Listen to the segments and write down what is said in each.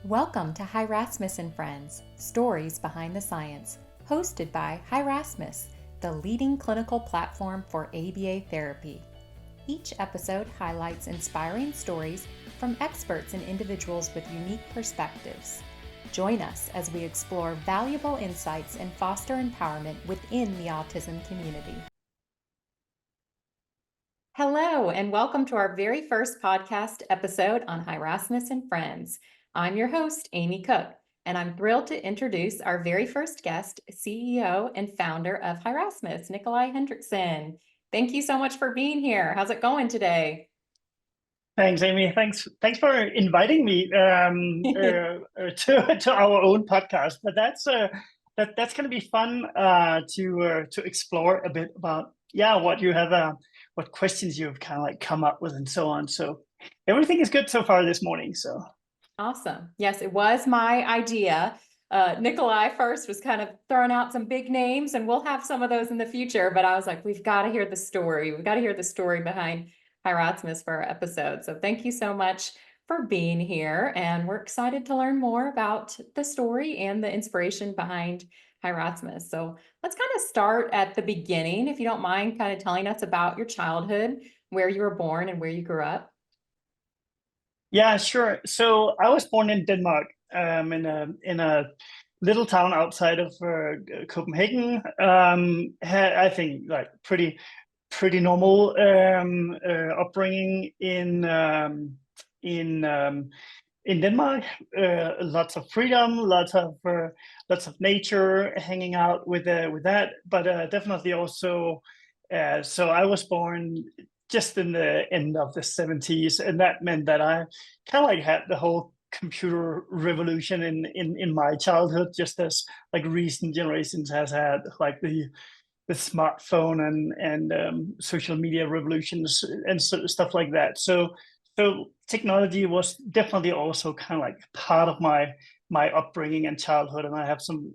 Welcome to Hi Rasmus and Friends, Stories Behind the Science, hosted by Hi Rasmus, the leading clinical platform for ABA therapy. Each episode highlights inspiring stories from experts and individuals with unique perspectives. Join us as we explore valuable insights and foster empowerment within the autism community. Hello, and welcome to our very first podcast episode on Hi Rasmus and Friends. I'm your host, Amy Cook, and I'm thrilled to introduce our very first guest, CEO and founder of Hi Rasmus, Nikolaj Hendriksen. Thank you so much for being here. How's it going today? Thanks, Amy. Thanks for inviting me to our own podcast. But that's going to be fun to explore a bit about what you have what questions you've kind of like come up with and so on. So everything is good so far this morning. So Awesome. Yes, it was my idea. Nikolaj first was kind of throwing out some big names, and we'll have some of those in the future. But I was like, we've got to hear the story. We've got to hear the story behind Hi Rasmus for our episode. So thank you so much for being here. And we're excited to learn more about the story and the inspiration behind Hi Rasmus. So let's kind of start at the beginning, if you don't mind, kind of telling us about your childhood, where you were born and where you grew up. yeah, sure. So I was born in Denmark, in a little town outside of Copenhagen. I think like pretty normal upbringing in in Denmark. Lots of freedom, lots of nature, hanging out with that. But definitely also, so I was born just in the end of the 70s, and that meant that I kind of like had the whole computer revolution in my childhood, just as like recent generations has had like the smartphone and social media revolutions and stuff like that. So technology was definitely also kind of like part of my upbringing and childhood, and I have some,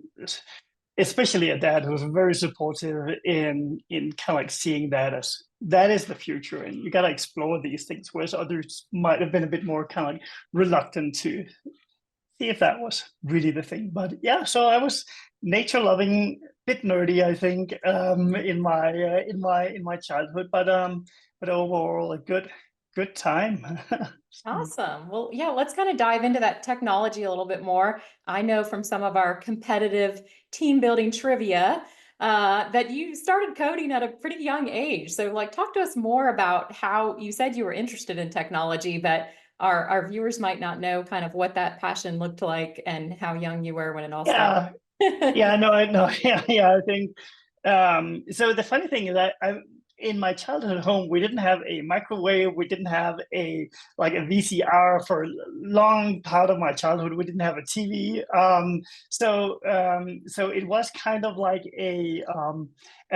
especially a dad who was very supportive in kind of like seeing that as that is the future, and you got to explore these things, whereas others might have been a bit more kind of like reluctant to see if that was really the thing. But yeah, so I was nature loving, bit nerdy, I think, in my childhood, but overall a good time. Awesome. Well, yeah, let's kind of dive into that technology a little bit more. I know from some of our competitive team building trivia that you started coding at a pretty young age. So, like, talk to us more about how you said you were interested in technology, but our viewers might not know kind of what that passion looked like and how young you were when it all started. Yeah, yeah, no, I know. Yeah, I think so. The funny thing is that I in my childhood home, we didn't have a microwave, we didn't have a like a VCR for a long part of my childhood, we didn't have a TV. So it was kind of like a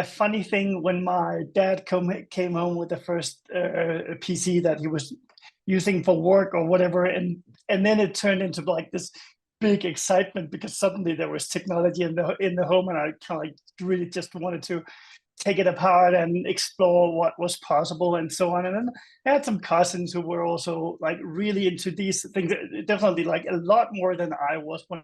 funny thing when my dad came home with the first PC that he was using for work or whatever, and then it turned into like this big excitement because suddenly there was technology in the home, and I kind of like really just wanted to take it apart and explore what was possible and so on. And then I had some cousins who were also like really into these things, definitely like a lot more than I was when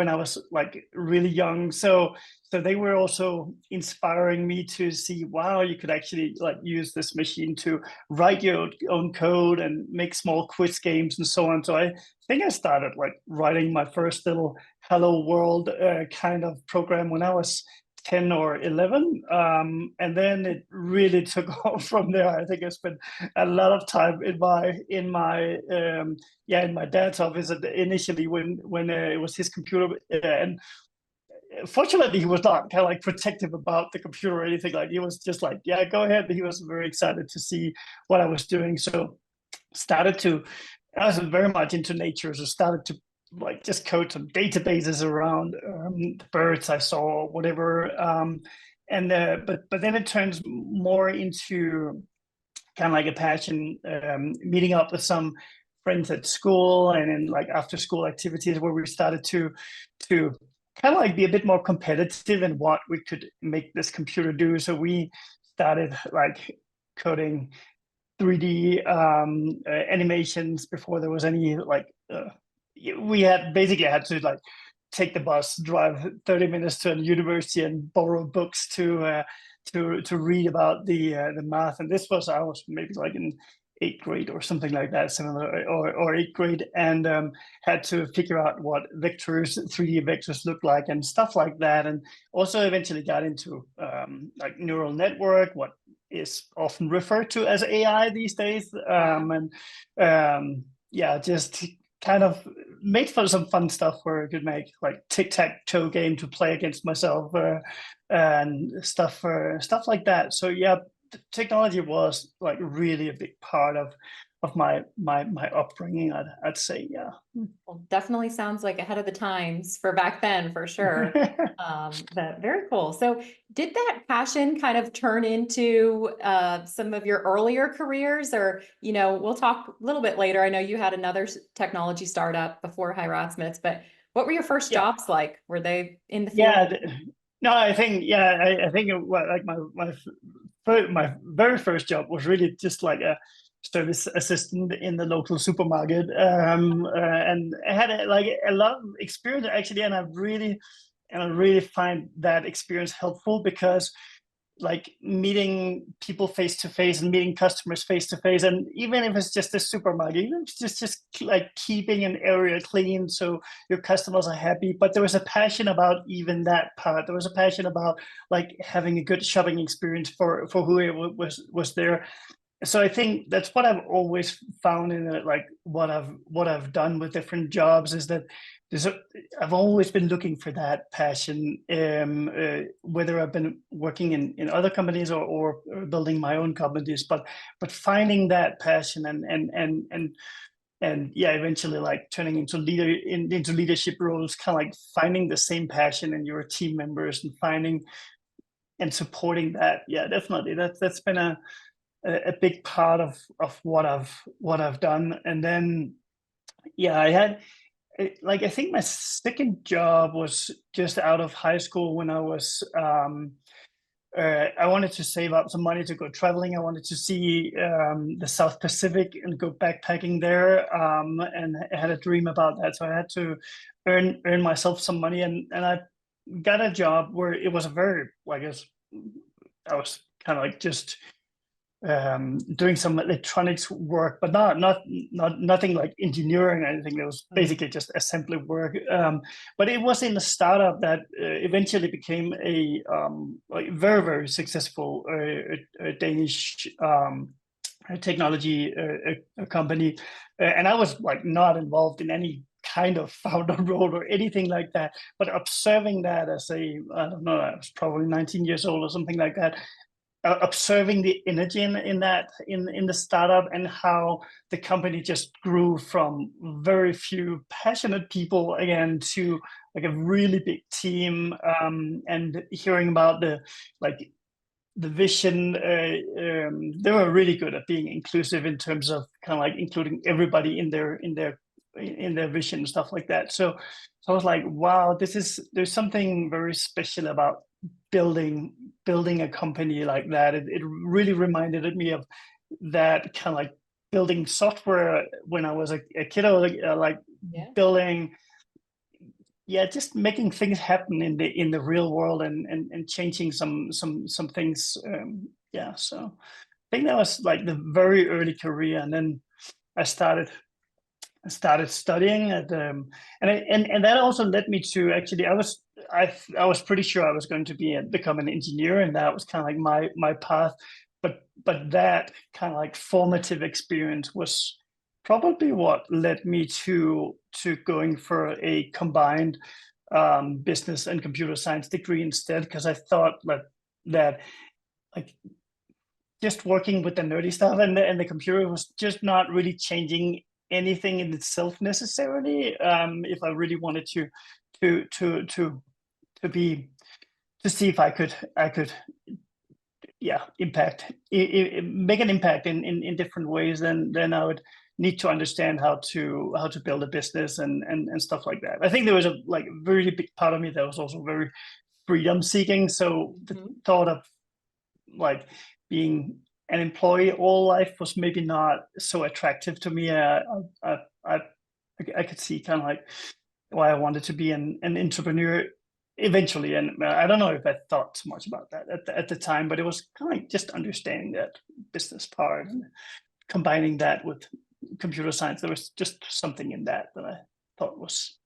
I was like really young. So they were also inspiring me to see, wow, you could actually like use this machine to write your own code and make small quiz games and so on. So I think I started like writing my first little hello world kind of program when I was 10 or 11, and then it really took off from there. I think I spent a lot of time in my dad's office initially when it was his computer, and fortunately he was not kind of like protective about the computer or anything. Like he was just like, yeah, go ahead. He was very excited to see what I was doing, so started to I was very much into nature, so started to like just code some databases around the birds I saw, or whatever. And but then it turns more into kind of like a passion, meeting up with some friends at school and in like after school activities where we started to kind of like be a bit more competitive in what we could make this computer do. So we started like coding 3D animations before there was any like we had basically had to like take the bus, drive 30 minutes to a university, and borrow books to read about the math. And this was, I was maybe like in eighth grade or something like that, similar, or eighth grade, and had to figure out what vectors, 3D vectors look like and stuff like that. And also eventually got into like neural network, what is often referred to as AI these days. And yeah, just kind of made for some fun stuff where I could make like tic-tac-toe game to play against myself, and stuff like that. So yeah, technology was like really a big part of my upbringing, I'd say. Yeah. Well, definitely sounds like ahead of the times for back then, for sure. But very cool. So did that passion kind of turn into some of your earlier careers, or, you know, we'll talk a little bit later. I know you had another technology startup before Hi Rasmus, but what were your first Yeah. jobs like? Were they in the field? Yeah. No, I think, yeah, I think like my very first job was really just like a service assistant in the local supermarket, and I had like a lot of experience actually, and I really find that experience helpful, because like meeting people face to face and meeting customers face to face, and even if it's just a supermarket, even if it's just like keeping an area clean so your customers are happy. But there was a passion about even that part. There was a passion about like having a good shopping experience for whoever was there. So I think that's what I've always found in it, like what I've done with different jobs, is that I've always been looking for that passion, whether I've been working in other companies, or building my own companies, but finding that passion, and yeah, eventually like turning into into leadership roles, kind of like finding the same passion in your team members and finding and supporting that. Yeah, definitely. That's been a big part of what I've done. And then yeah, I had like, I think my second job was just out of high school, when I was I wanted to save up some money to go traveling. I wanted to see the South Pacific and go backpacking there, and I had a dream about that. So I had to earn myself some money, and I got a job where it was a very, like, I was kind of like just doing some electronics work, but nothing like engineering or anything. It was basically just assembly work. But it was in a startup that eventually became a like very successful Danish technology company, and I was like not involved in any kind of founder role or anything like that, but observing that as I don't know, I was probably 19 years old or something like that, observing the energy in the startup, and how the company just grew from very few passionate people again to like a really big team, and hearing about the vision. They were really good at being inclusive in terms of kind of like including everybody in their vision and stuff like that. So I was like, wow, there's something very special about building a company like that. It really reminded me of that kind of like building software when I was a kid. I was like Yeah. building, yeah, just making things happen in the real world, and changing some things. Yeah, so I think that was like the very early career, and then I started studying at and that also led me to, actually, I was pretty sure I was going to become an engineer, and that was kind of like my path. But that kind of like formative experience was probably what led me to going for a combined business and computer science degree instead, because I thought that like just working with the nerdy stuff and the computer was just not really changing anything in itself necessarily. If I really wanted to be to see if I could yeah, make an impact in different ways, then I would need to understand how to build a business and stuff like that. I think there was a like very big part of me that was also very freedom seeking. So the thought of like being an employee all life was maybe not so attractive to me. I I could see kind of like why I wanted to be an entrepreneur eventually. And I don't know if I thought so much about that at the time, but it was kind of like just understanding that business part and combining that with computer science. There was just something in that that I thought was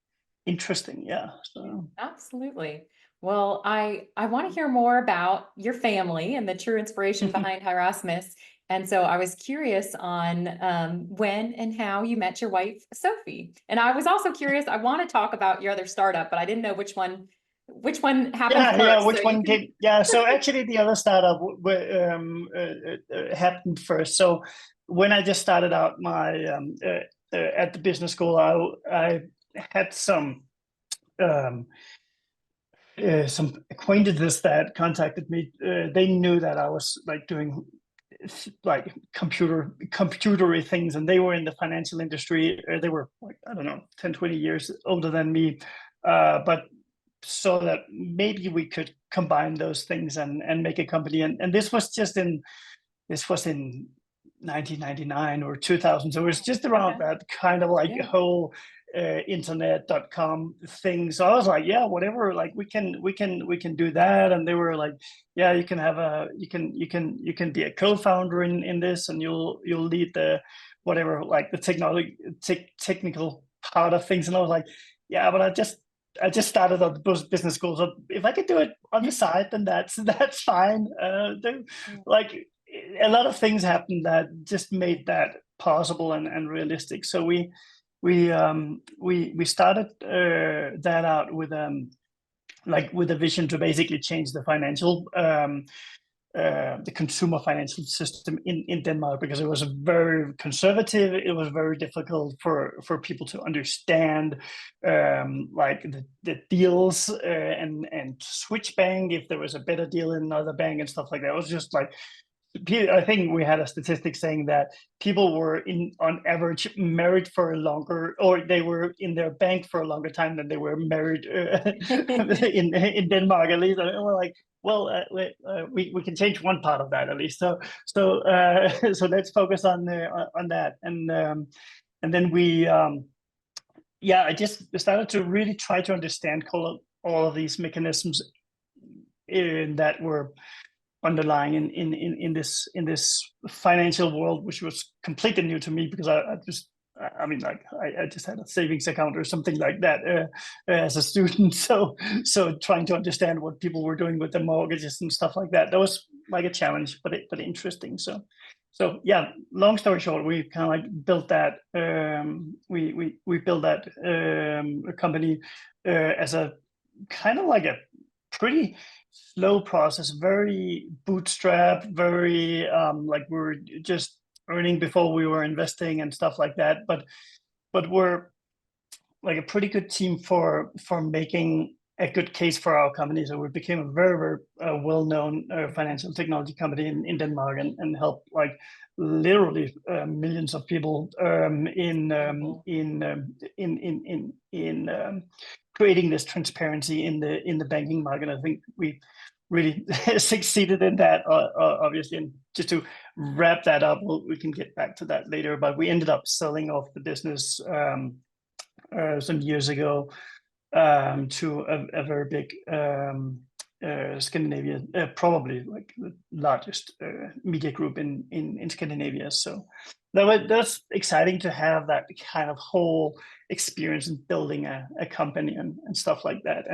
interesting. Yeah. So Absolutely. Well, I want to hear more about your family and the true inspiration behind Hi Rasmus. And so I was curious on when and how you met your wife, Sophie. And I was also curious, I want to talk about your other startup, but I didn't know which one happened yeah, first. So which you one can. came? Yeah, so actually the other startup happened first. So when I just started out my at the business school, I had some acquaintances that contacted me. They knew that I was like doing like computery things, and they were in the financial industry. They were like, I don't know, 10, 20 years older than me, but so that maybe we could combine those things and make a company. And this was in 1999 or 2000. So it was just around Okay. that kind of like Yeah. whole internet.com thing. So I was like, yeah, whatever, like we can do that. And they were like, yeah, you can have you can be a co-founder in this, and you'll lead the whatever, like the technical part of things. And I was like, yeah, but I just started at the business school, so if I could do it on the side, then that's fine. Like a lot of things happened that just made that possible and realistic. So we started that out with like with a vision to basically change the financial the consumer financial system in Denmark, because it was very conservative. It was very difficult for people to understand like the deals and switch bank if there was a better deal in another bank and stuff like that. It was just like, I think we had a statistic saying that people were on average married for a longer, or they were in their bank for a longer time than they were married in Denmark, at least. And we're like, well, we can change one part of that at least. So let's focus on that. And then yeah, I just started to really try to understand all of these mechanisms that were underlying in this financial world, which was completely new to me, because I mean, like I just had a savings account or something like that as a student. So trying to understand what people were doing with their mortgages and stuff like that was like a challenge, but interesting. So yeah, long story short, we kind of like built that. We built that company as a kind of like a pretty slow process, very bootstrap, very like we were just earning before we were investing and stuff like that. But we're like a pretty good team for making a good case for our company. So we became a very, very well-known financial technology company in Denmark, and helped like literally millions of people in creating this transparency in the banking market. I think we really succeeded in that, obviously. And just to wrap that up, we can get back to that later. But we ended up selling off the business some years ago to a very big Scandinavian, probably like the largest media group in Scandinavia. So that's exciting to have that kind of whole experience in building a company and stuff like that.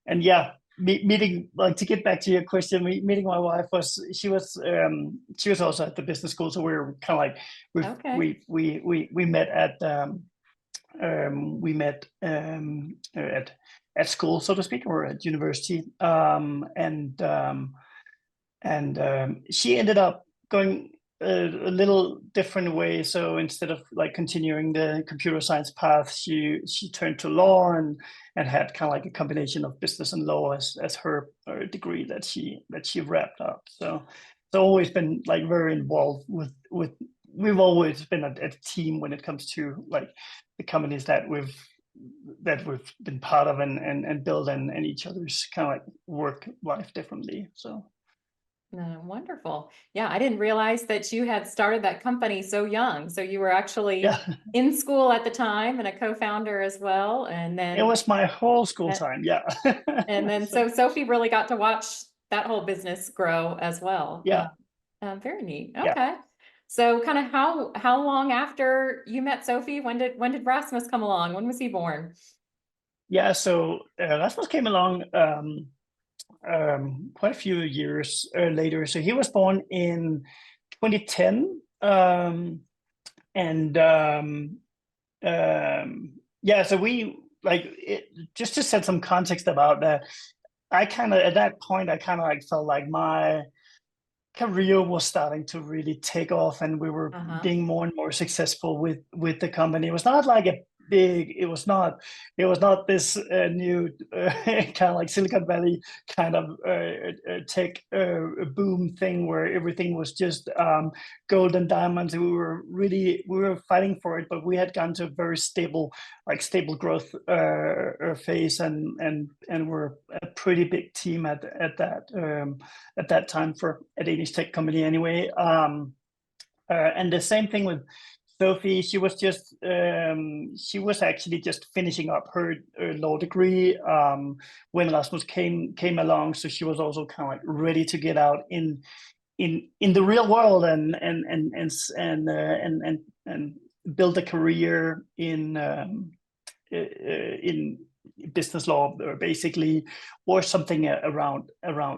And yeah, meeting, like, to get back to your question, meeting my wife she was also at the business school, so we were kind of like Okay. we met at at school, so to speak, or at university. And she ended up going a little different way. So instead of like continuing the computer science path, she turned to law, and had kind of like a combination of business and law as her degree that she wrapped up. So it's always been like very involved with we've always been a team when it comes to like the companies that we've been part of and build, and each other's kind of like work life differently. So Wonderful. Yeah, I didn't realize that you had started that company so young. So you were actually Yeah, in school at the time and a co-founder as well. it was my whole school time. Yeah. and then So, so Sophie really got to watch that whole business grow as well. yeah, Very neat. yeah, Okay. So kind of how long after you met Sophie? When did Rasmus come along? When was he born? yeah. So Rasmus came along quite a few years later. So he was born in 2010, and yeah. So we just to set some context about that. I kind of at that point I kind of like felt like my career was starting to really take off, and we were Uh-huh. being more and more successful with the company. It was not like a big, it was not this new kind of like Silicon Valley kind of tech boom thing where everything was just gold and diamonds. We were fighting for it, but we had gone to a very stable growth phase, and we're a pretty big team at that time for a Danish tech company anyway. And the same thing with Sophie. She was actually just finishing up her law degree when Rasmus came along. So she was also kind of like ready to get out in the real world and build a career in business law or basically or something around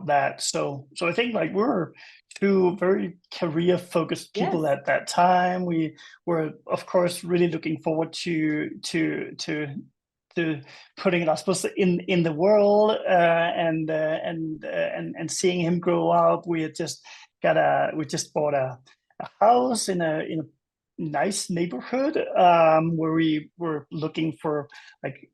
that. So I think like we're two very career focused Yes. people at that time. We were of course really looking forward to putting Rasmus in the world and seeing him grow up. We just bought a house in a nice neighborhood where we were looking for like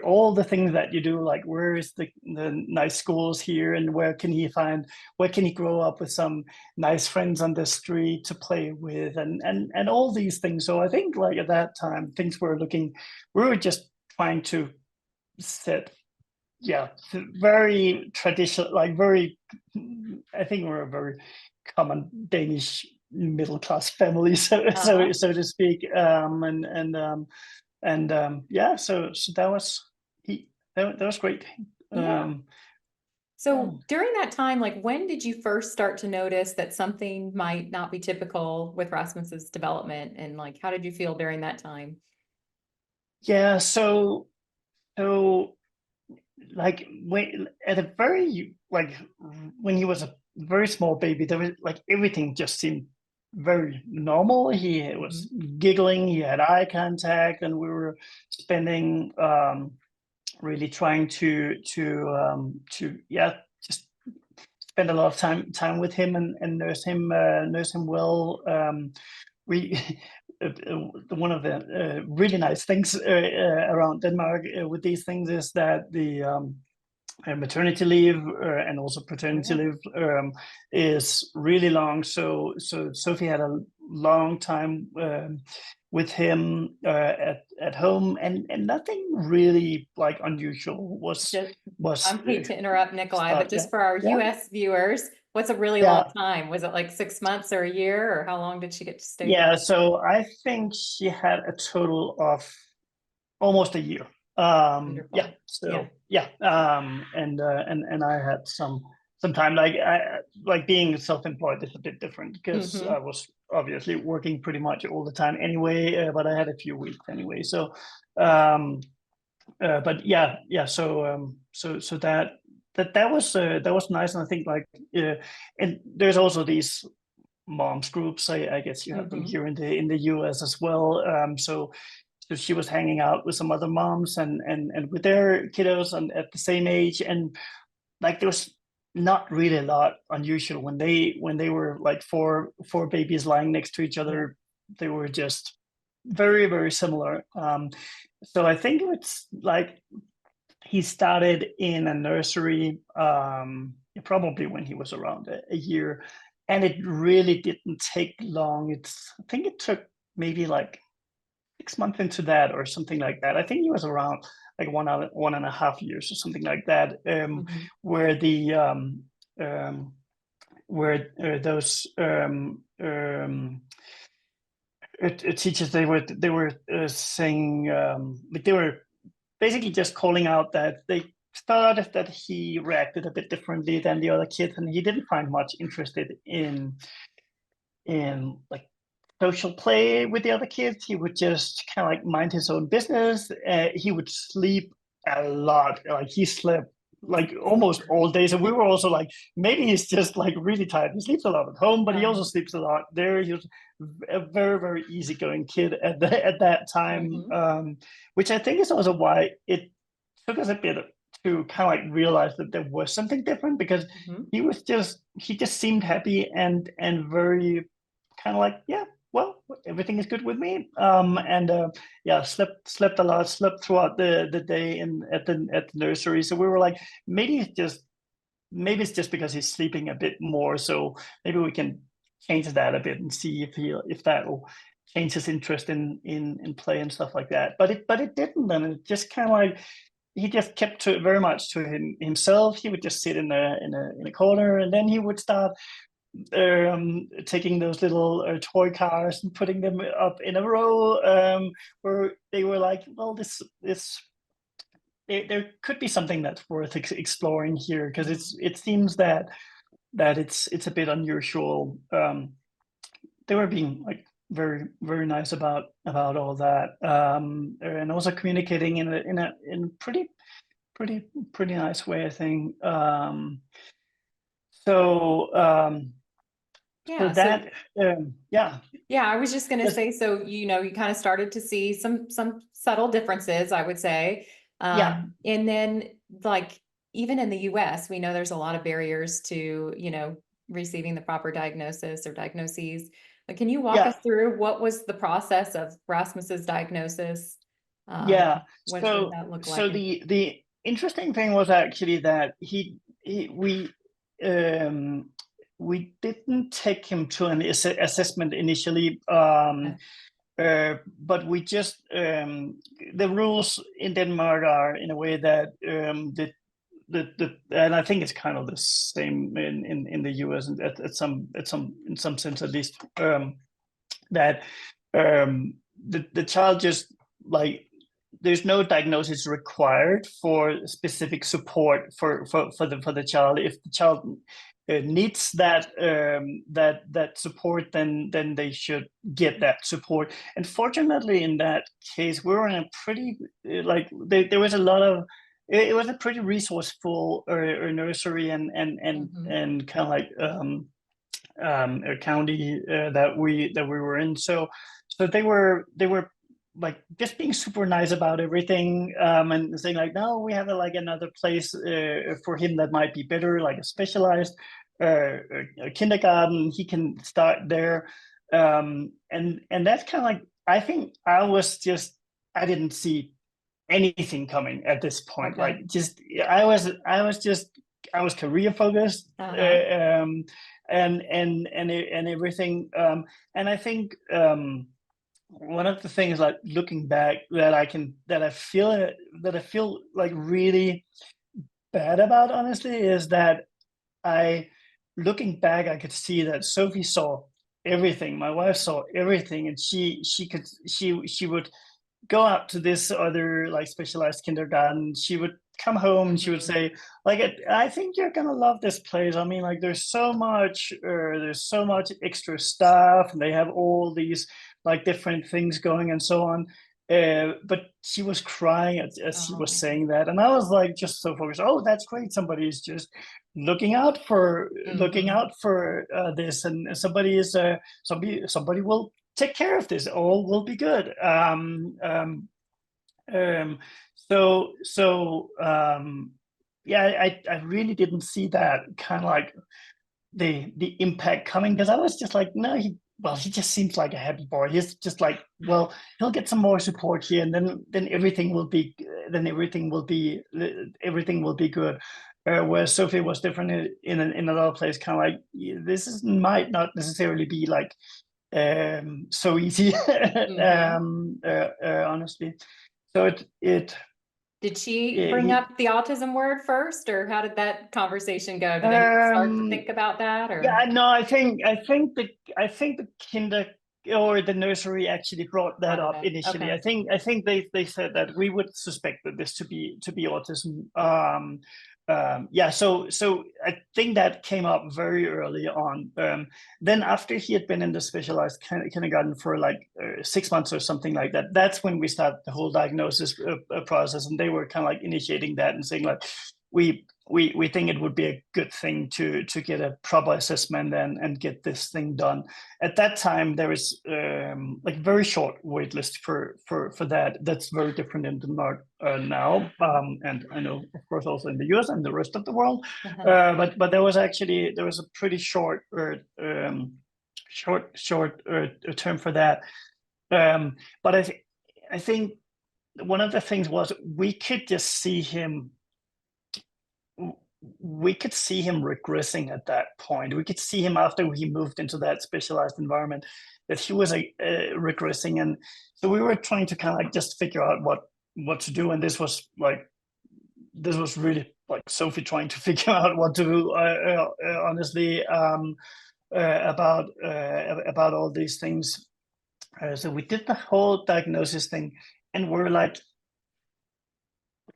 all the things that you do, like where is the nice schools here, and where can he grow up with some nice friends on the street to play with, and all these things. So I think like at that time things were looking, we were just trying to set, yeah, very traditional, like very, I think we're a very common Danish middle class family, Uh-huh. so to speak. Yeah, so that was that was great. Yeah. um yeah. So during that time, like when did you first start to notice that something might not be typical with Rasmus's development? And like how did you feel during that time? Yeah, so like when at a very like when he was a very small baby, there was like everything just seemed very normal. He was Mhm. giggling, he had eye contact, and we were spending really trying to yeah, just spend a lot of time with him and nurse him well. We one of the really nice things around Denmark with these things is that the maternity leave and also Oh, paternity yeah. leave is really long. So Sophie had a long time with him at home, and nothing really like unusual Just, was I hate to interrupt Nikolaj, but start. Yeah, just for our yeah, US viewers, what's a really long yeah, time? Was it like 6 months or a year, or how long did she get to stay with? yeah. So I think she had a total of almost a year. Yeah. Wonderful. Yeah. So yeah. And I had some time. Like being self-employed is a bit different because Hmm. I was obviously working pretty much all the time anyway. But I had a few weeks anyway. So, but yeah. So that was nice, and I think like and there's also these moms groups. I guess you have them Hmm. here in the US as well. So she was hanging out with some other moms and with their kiddos and at the same age, and like there was not really a lot unusual when they were like four babies lying next to each Yeah. other. They were just very similar. So I think it's like he started in a nursery probably when he was around a year, and it really didn't take long. I think it took maybe like 6 months into that or something like that. I think he was around like 1.5 years or something like that, Hmm. where the where those teachers, they were saying, like they were basically just calling out that they thought that he reacted a bit differently than the other kids, and he didn't find much interested in like social play with the other kids. He would just kind of like mind his own business. He would sleep a lot. Like he slept like almost all day. So we were also like, maybe he's just like really tired. He sleeps a lot at home, but he also sleeps a lot there. He was a very, very easygoing kid at that time, which I think is also why it took us a bit to kind of like realize that there was something different, because he just seemed happy and very kind of like, yeah, well, everything is good with me. And yeah, slept a lot, slept throughout the day at the nursery. So we were like, maybe it's just because he's sleeping a bit more. So maybe we can change that a bit and see if that will change his interest in play and stuff like that. But it didn't, and it just kind of like, he just kept to very much to himself. He would just sit in a corner, and then he would start taking those little toy cars and putting them up in a row, where they were like, well, this there could be something that's worth exploring here, because it seems that it's a bit unusual. They were being like very, very nice about all that, and also communicating in a pretty nice way, I think. So Yeah. that, yeah. Yeah, I was just going to say, so, you kind of started to see some subtle differences, I would say. Yeah. And then like, even in the US, we know there's a lot of barriers to, receiving the proper diagnosis or diagnoses. Like, can you walk us through what was the process of Rasmus's diagnosis? Yeah. What did that look like? So the interesting thing was actually that we didn't take him to an assessment initially, but we just, the rules in Denmark are in a way that and I think it's kind of the same in the US, and in some sense at least, that the child just like, there's no diagnosis required for specific support for the child. If the child needs that support, then they should get that support. And fortunately, in that case, we were in a pretty like, there was a lot of, it was a pretty resourceful nursery and kind of like a county that we were in. So they were like just being super nice about everything, and saying like, no, we have like another place for him that might be better, like a specialized a kindergarten. He can start there, and that's kind of like, I think I didn't see anything coming at this point. Like, just I was career focused, and everything. And I think one of the things, like looking back, that I feel like really bad about, honestly, is that looking back, I could see that Sophie saw everything. My wife saw everything, and she would go out to this other like specialized kindergarten. She would come home and she would say, like, I think you're gonna love this place. I mean, like, there's so much extra stuff, and they have all these like different things going and so on. But she was crying as she was saying that, and I was like, just so focused. Oh, that's great. Somebody is just looking out for this, and somebody will take care of this. All will be good. Yeah, I really didn't see that kind of like the impact coming, because I was just like, no, he just seems like a happy boy. He's just like, well, he'll get some more support here, and then everything will be good. Where Sophie was different in another place, kind of like, might not necessarily be like so easy, honestly. So Did she Yeah, bring up the autism word first, or how did that conversation go? Did anyone start to um, think about that, yeah, or? no, I think the kinder or the nursery actually brought that Brought it up up. initially. Okay. I think they said that we would suspect that this to be autism. Yeah, so I think that came up very early on. Then after he had been in the specialized kindergarten for like 6 months or something like that, that's when we started the whole diagnosis process, and they were kind of like initiating that and saying like, we think it would be a good thing to get a proper assessment and get this thing done. At that time, there is like very short wait list for that. That's very different in Denmark now, and I know of course also in the US and the rest of the world. Uh-huh. But there was a pretty short term for that. But I think one of the things was we could just see him regressing at that point. We could see him after he moved into that specialized environment that he was regressing, and so we were trying to kind of like just figure out what to do. And this was really like Sophie trying to figure out what to do. Honestly, about all these things. So we did the whole diagnosis thing, and we're like,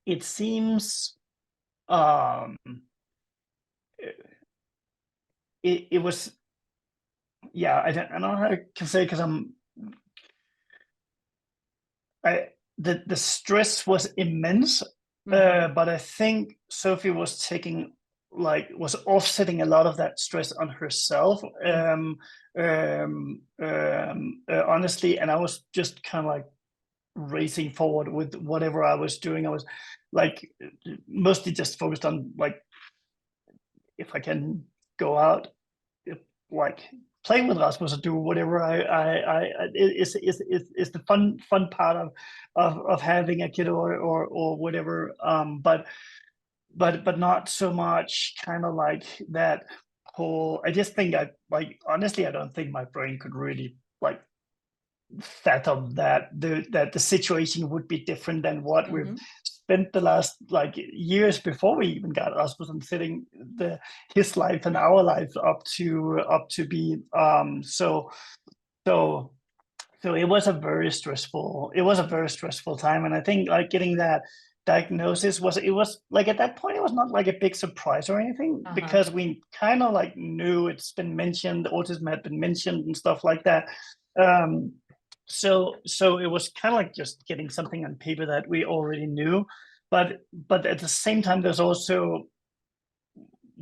it seems. Um, it was, yeah, I don't know how I can say, because the stress was immense, but I think Sophie was offsetting a lot of that stress on herself, honestly, and I was just kind of like racing forward with whatever I was doing. I was like mostly just focused on like, if I can go out, like playing with Rasmus or do whatever is the fun part of having a kid or whatever. But not so much kind of like that whole. I just think honestly, I don't think my brain could really like fathom that the situation would be different than what we've spent the last like years before we even got Rasmus, and setting his life and our life up to be so it was a very stressful time. And I think like getting that diagnosis was like, at that point it was not like a big surprise or anything, because we kind of like knew it's been mentioned, autism had been mentioned and stuff like that. So it was kind of like just getting something on paper that we already knew, but at the same time there's also,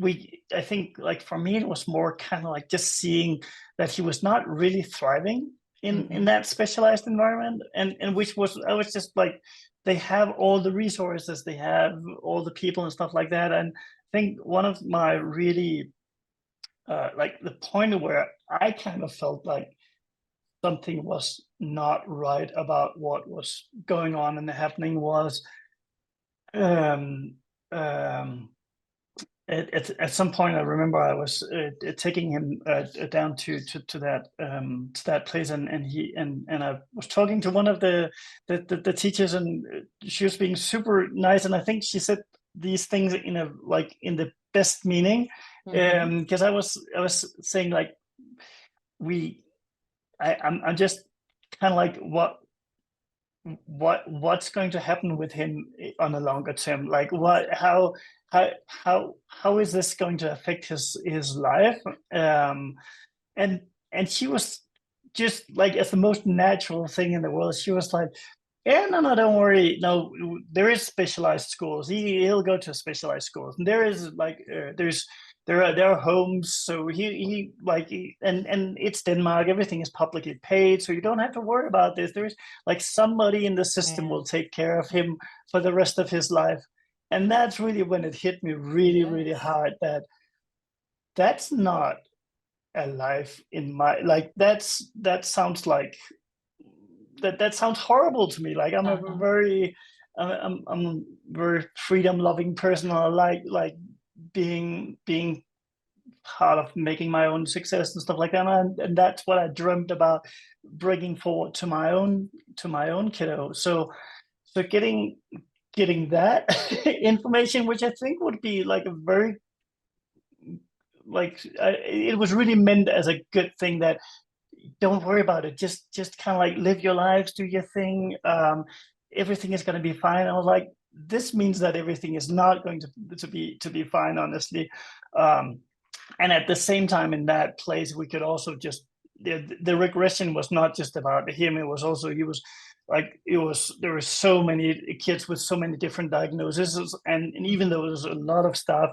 I think like for me it was more kind of like just seeing that he was not really thriving in that specialized environment, and which was, I was just like, they have all the resources, they have all the people and stuff like that. And I think one of my really like the point where I kind of felt like something was not right about what was going on and happening was um, um, at some point I remember I was taking him down to that place, and I was talking to one of the teachers, and she was being super nice, and I think she said these things in the best meaning, because I was saying like, I'm just kind of like, what's going to happen with him on a longer term, like how is this going to affect his life, and she was just like, as the most natural thing in the world, she was like, yeah, no, don't worry, no, there is specialized schools, he'll go to specialized schools, and there is like there are homes, so he like, and it's Denmark, everything is publicly paid, so you don't have to worry about this. There's like somebody in the system will take care of him for the rest of his life. And that's really when it hit me really, really hard, that that's not a life in my, like, that sounds like that sounds horrible to me. Like, I'm a very I'm a very freedom loving person. I like being part of making my own success and stuff like that, and that's what I dreamt about bringing forward to my own kiddo. So getting getting that information, which I think would be like a very it was really meant as a good thing, that don't worry about it, just kind of like live your lives, do your thing, everything is going to be fine. I was like, this means that everything is not going to be fine, honestly. And at the same time, in that place, we could also just, the regression was not just about him, it was also, he was like, there were so many kids with so many different diagnoses, and even though there was a lot of stuff,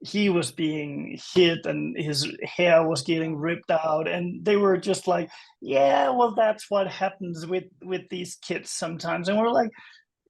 he was being hit and his hair was getting ripped out, and they were just like, yeah, well, that's what happens with these kids sometimes. And we're like,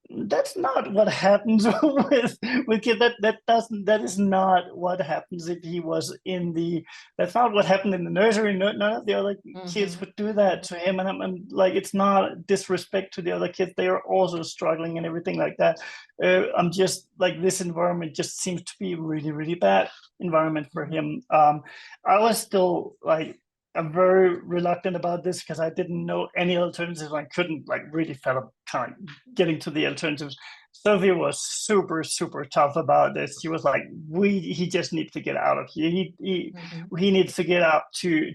that's not what happens with kids. That is not what happens. If he was in the, that's not what happened in the nursery. None of the other kids would do that to him. And I'm like, it's not disrespect to the other kids, they are also struggling and everything like that. I'm just like, this environment just seems to be really, really bad environment for him. I was still like, I'm very reluctant about this because I didn't know any alternatives. I couldn't like really felt kind of getting to the alternatives. Sophie was super, super tough about this. He was like, he just needs to get out of here. He needs to get out to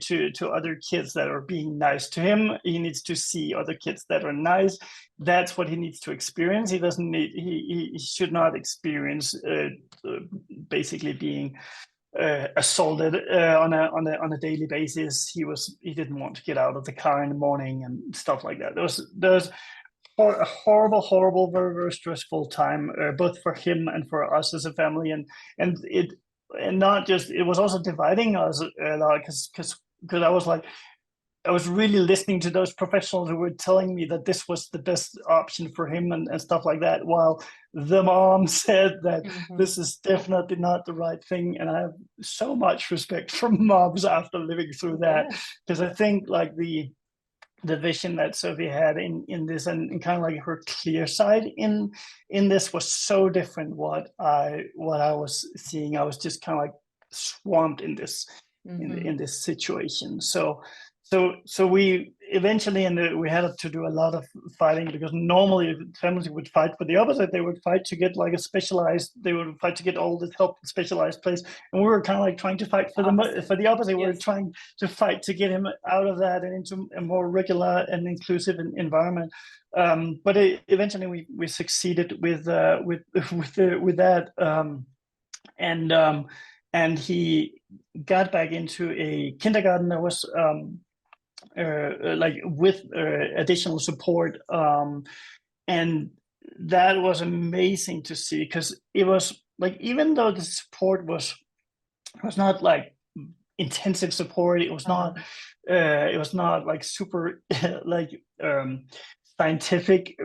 other kids that are being nice to him. He needs to see other kids that are nice. That's what he needs to experience. He doesn't need, he should not experience basically being assaulted on a daily basis. He didn't want to get out of the car in the morning and stuff like that. There was a horrible, very, very stressful time, both for him and for us as a family, and not just, it was also dividing us a lot, because I was like, I was really listening to those professionals who were telling me that this was the best option for him and stuff like that, while the mom said that this is definitely not the right thing. And I have so much respect for moms after living through that, because I think like the vision that Sophie had in this, and kind of like her clear side in this, was so different what I was seeing. I was just kind of like swamped in this in this situation. So we eventually, and we had to do a lot of fighting, because normally families would fight for the opposite. They would fight to get like a specialized, they would fight to get all this help in specialized place. And we were kind of like trying to fight for the opposite. We were trying to fight to get him out of that and into a more regular and inclusive environment. But eventually we succeeded with that. And he got back into a kindergarten that was like with additional support, and that was amazing to see, because it was like, even though the support was not like intensive support, it was not like super like scientific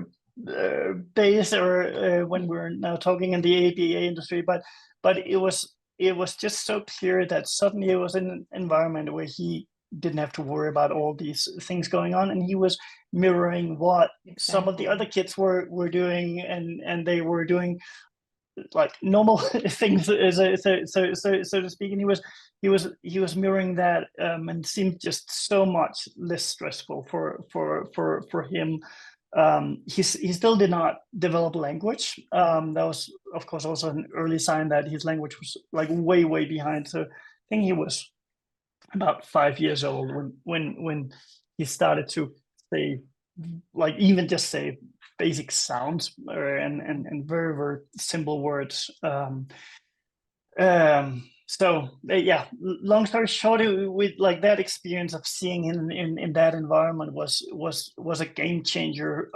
base, or when we're now talking in the ABA industry, but it was just so clear that suddenly it was in an environment where he didn't have to worry about all these things going on, and he was mirroring what some of the other kids were doing, and they were doing like normal things, so to speak. And he was mirroring that, and seemed just so much less stressful for him. He still did not develop language. That was, of course, also an early sign that his language was like way behind. So I think he was about 5 years old when he started to say, like, even just say basic sounds, and very, very simple words. So yeah, long story short, with like that experience of seeing him in that environment was a game changer,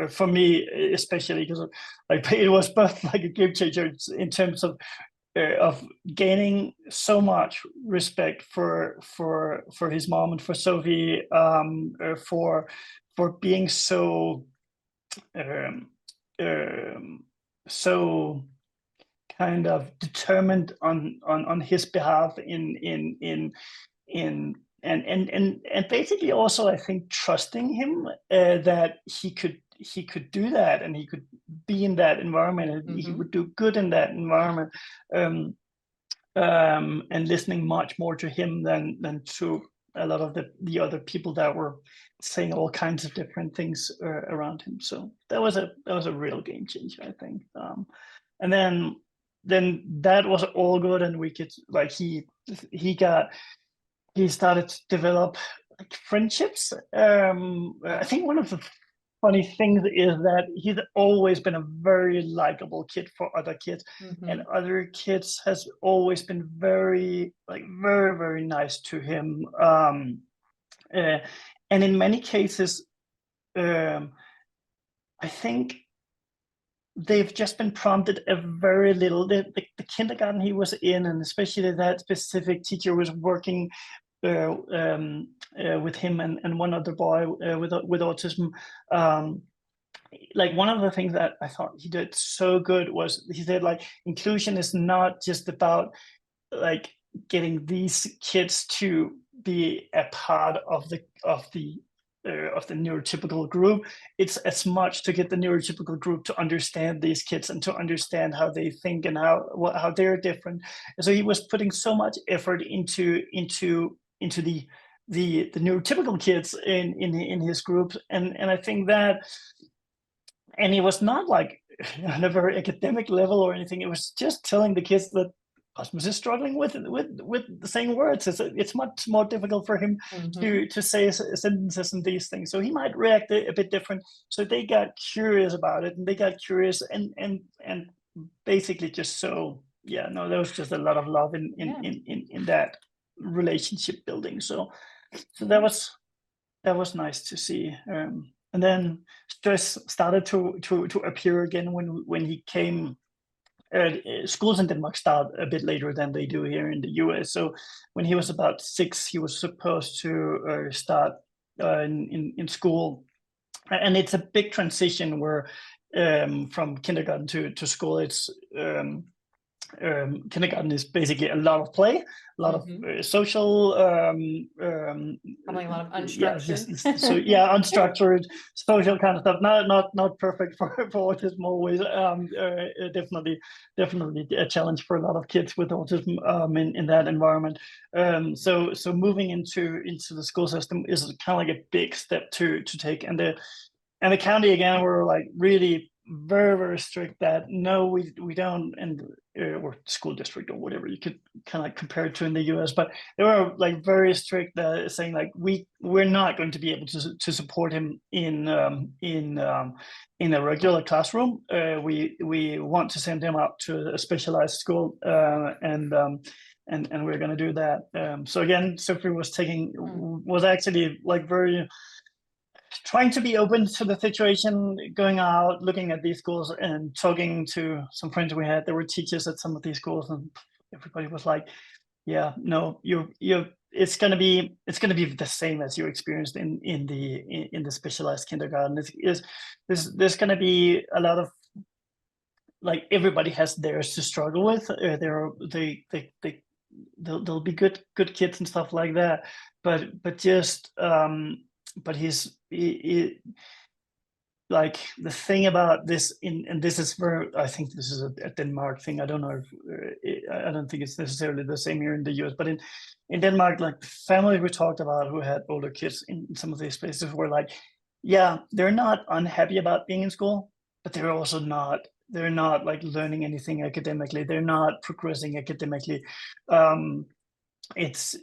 for me, especially because like it was both like a game changer in terms of gaining so much respect for his mom and for Sophie, for being so so kind of determined on his behalf and basically also, I think, trusting him, that he could do that, and he could be in that environment, and he would do good in that environment, and listening much more to him than to a lot of the other people that were saying all kinds of different things around him. So that was a real game changer, I think. And then that was all good, and we could like he started to develop like friendships. I think one of the funny things is that he's always been a very likable kid for other kids, and other kids has always been very very nice to him. And in many cases, I think they've just been prompted a very little. The kindergarten he was in, and especially that specific teacher was working with him and one other boy with autism. Like one of the things that I thought he did so good was he said like inclusion is not just about like getting these kids to be a part of the neurotypical group. It's as much to get the neurotypical group to understand these kids and to understand how they think and how they're different. And so he was putting so much effort into the neurotypical kids in his group, and I think that, and he was not like on a very academic level or anything. It was just telling the kids that Rasmus is struggling with saying words. It's much more difficult for him to say sentences and these things. So he might react a bit different. So they got curious about it, and they got curious and basically just so yeah. No, there was just a lot of love in that relationship building. So that was nice to see. And then stress started to appear again when he came. Schools in Denmark start a bit later than they do here in the US. So when he was about 6, he was supposed to start in school, and it's a big transition where from kindergarten to school. It's kindergarten is basically a lot of play, a lot of social, probably a lot of unstructured. so yeah, unstructured social kind of stuff. Not perfect for autism always. Definitely a challenge for a lot of kids with autism in that environment. So moving into the school system is kind of like a big step to take, and the county again were like really very strict that no, we don't, and or school district or whatever you could kind of compare it to in the US, but they were like very strict, saying like we're not going to be able to support him in a regular classroom. We want to send him out to a specialized school, and we're going to do that. So again, Sophie was actually like very trying to be open to the situation, going out, looking at these schools and talking to some friends we had. There were teachers at some of these schools, and everybody was like, yeah, no, it's going to be the same as you experienced in the specialized kindergarten. There's going to be a lot of, like, everybody has theirs to struggle with. There'll be good kids and stuff like that, but just but he like the thing about this and this is where I think this is a Denmark thing. I don't know if I don't think it's necessarily the same here in the US, but in Denmark, like the family we talked about who had older kids in some of these places were like, yeah, they're not unhappy about being in school, but they're not like learning anything academically. They're not progressing academically. It's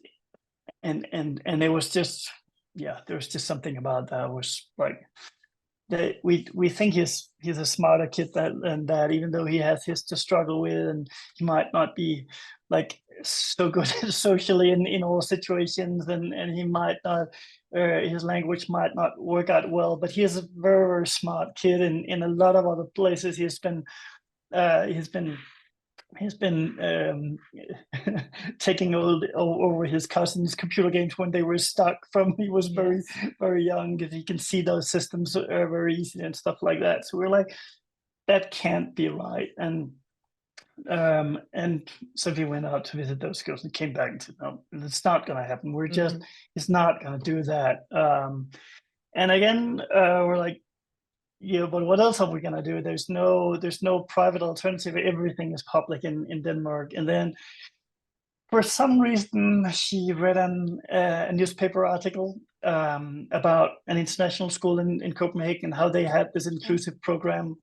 and it was just, yeah, there was just something about that was like that we think he's a smarter kid that even though he has his to struggle with, and he might not be like so good socially in all situations, and he might not his language might not work out well, but he is a very, very smart kid. In a lot of other places he's been taking over his cousin's computer games when they were stuck from he was very, very young, and he can see those systems very easily and stuff like that. So we're like, that can't be right. And Sophie went out to visit those schools and came back and said, no, it's not going to happen. We're just, it's not going to do that. And again, we're like, yeah, but what else are we gonna do? There's no private alternative. Everything is public in Denmark. And then for some reason she read a newspaper article about an international school in Copenhagen, how they had this inclusive program,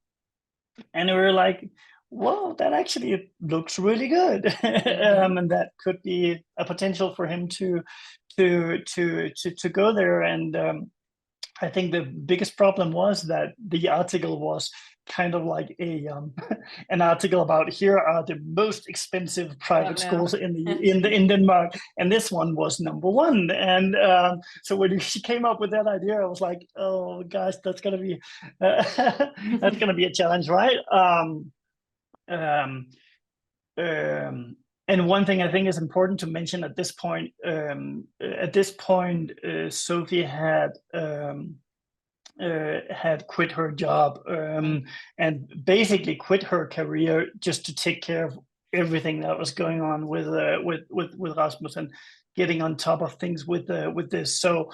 and we were like, "Whoa, that actually looks really good," and that could be a potential for him to go there. And I think the biggest problem was that the article was kind of like a an article about here are the most expensive private schools in Denmark, and this one was number one. And so when she came up with that idea, I was like, oh gosh, that's gonna be that's gonna be a challenge, right? Um, and one thing I think is important to mention at this point, Sophie had quit her job and basically quit her career just to take care of everything that was going on with Rasmus and getting on top of things with this. So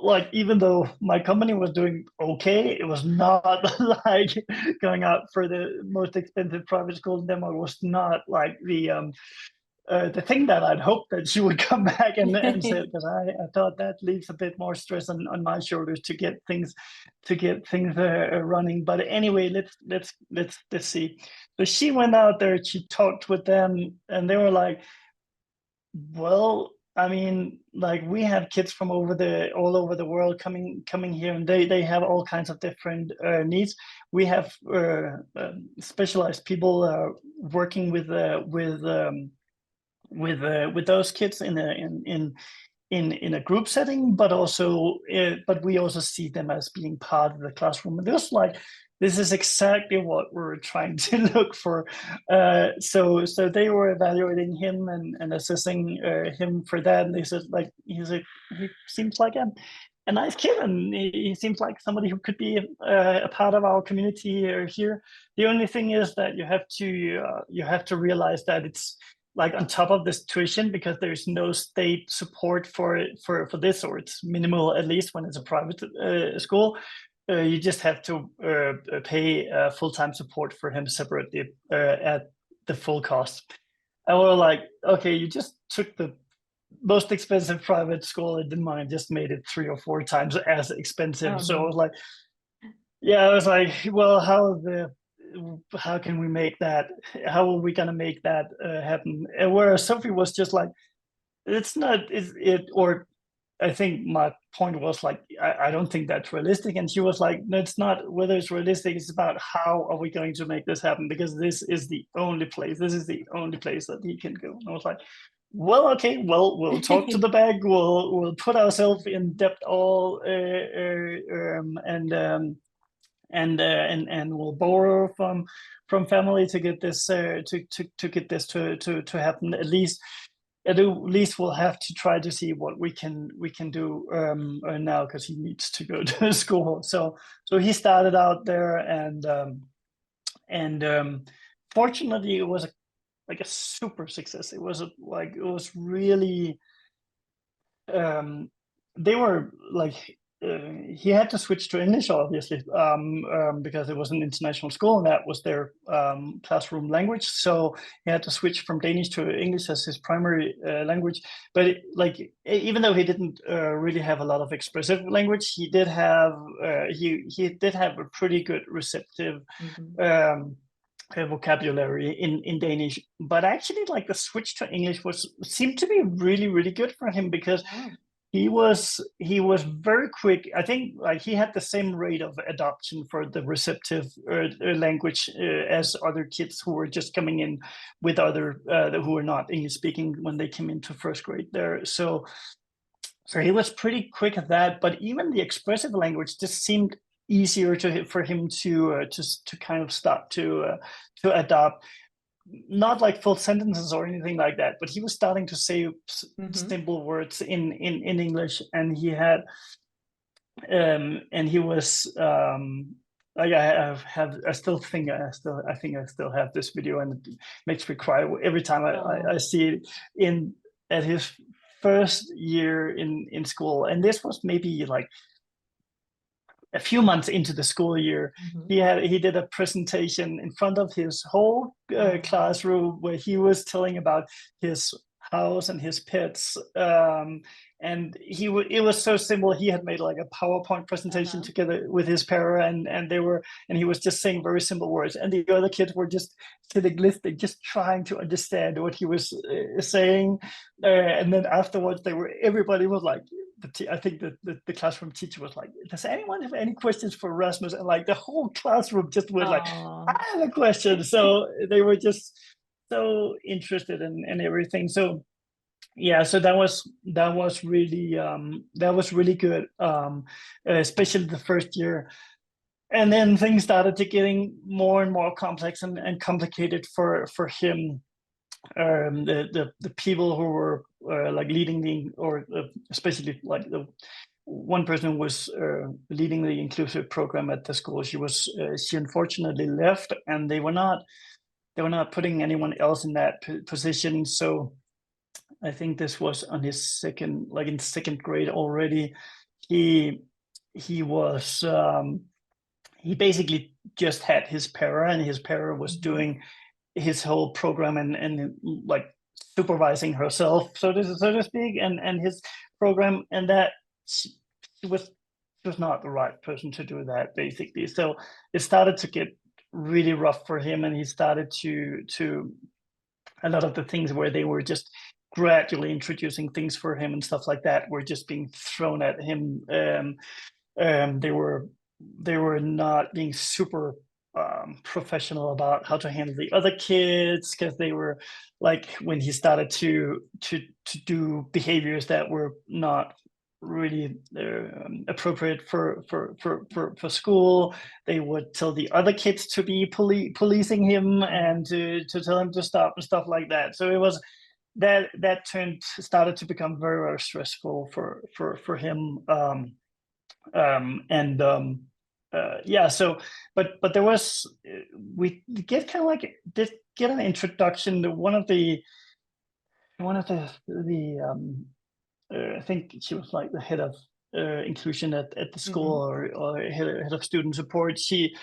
like, even though my company was doing okay, it was not like going out for the most expensive private school in Denmark was not like the thing that I'd hoped that she would come back and say, because I thought that leaves a bit more stress on my shoulders to get things running. But anyway, let's see. So she went out there, she talked with them, and they were like, well, I mean, like, we have kids from all over the world coming here, and they have all kinds of different needs. We have specialized people working with those kids in a group setting, but we also see them as being part of the classroom. And this is exactly what we're trying to look for. So they were evaluating him and assessing him for that. And they said, like, he seems like a nice kid, and he seems like somebody who could be a part of our community here. The only thing is that you have to realize that it's like on top of this tuition, because there's no state support for this, or it's minimal, at least when it's a private school. You just have to pay full-time support for him separately at the full cost. And we're like, okay, you just took the most expensive private school in Denmark and just made it 3 or 4 times as expensive. So I was like, yeah, I was like, well, how can we make that? How are we gonna make that happen? And where Sophie was just like, it's not, or I think my point was like, I don't think that's realistic. And she was like, no, it's not whether it's realistic, it's about how are we going to make this happen? Because this is the only place that he can go. And I was like, well, okay, well, we'll talk to the bank, we'll put ourselves in debt all and we'll borrow from family to get this to get this to happen. At least we'll have to try to see what we can do now, because he needs to go to school. So he started out there, and fortunately it was like a super success. It was really they were like, he had to switch to English, obviously, because it was an international school and that was their classroom language. So he had to switch from Danish to English as his primary language. But even though he didn't really have a lot of expressive language, he did have a pretty good receptive vocabulary in Danish. But actually, like, the switch to English seemed to be really, really good for him, because he was very quick. I think, like, he had the same rate of adoption for the receptive language as other kids who were just coming in with other who were not English speaking when they came into first grade there. So he was pretty quick at that. But even the expressive language just seemed easier for him to kind of start to adopt. Not like full sentences or anything like that, but he was starting to say simple words in English, and he had and he was like, I still think I still have this video, and it makes me cry every time I see it at his first year in school. And this was maybe like a few months into the school year. He did a presentation in front of his whole classroom, where he was telling about his house and his pets. And it was so simple. He had made like a PowerPoint presentation together with his para, and he was just saying very simple words, and the other kids were just sitting listening, just trying to understand what he was saying. And then afterwards, everybody was like, I think the classroom teacher was like, "Does anyone have any questions for Rasmus?" And like the whole classroom just went like, "I have a question." So they were just so interested in everything. So yeah, so that was really good, especially the first year. And then things started to getting more and more complex and complicated for him. The people who were like leading especially like the one person who was leading the inclusive program at the school, she unfortunately left, and they were not putting anyone else in that position. So I think this was on his in second grade already. He was he basically just had his para, and his para was doing his whole program and like supervising herself, so to speak, and his program, and that she was not the right person to do that, basically. So it started to get really rough for him, and he started to a lot of the things where they were just gradually introducing things for him and stuff like that were just being thrown at him. They were not being super professional about how to handle the other kids, because they were like, when he started to do behaviors that were not really appropriate for school, they would tell the other kids to be policing him and to tell him to stop and stuff like that. So it was that started to become very, very stressful for him. Yeah, so but there was we get kind of like did get an introduction to one of the I think she was like the head of inclusion at the school, or head of student support. She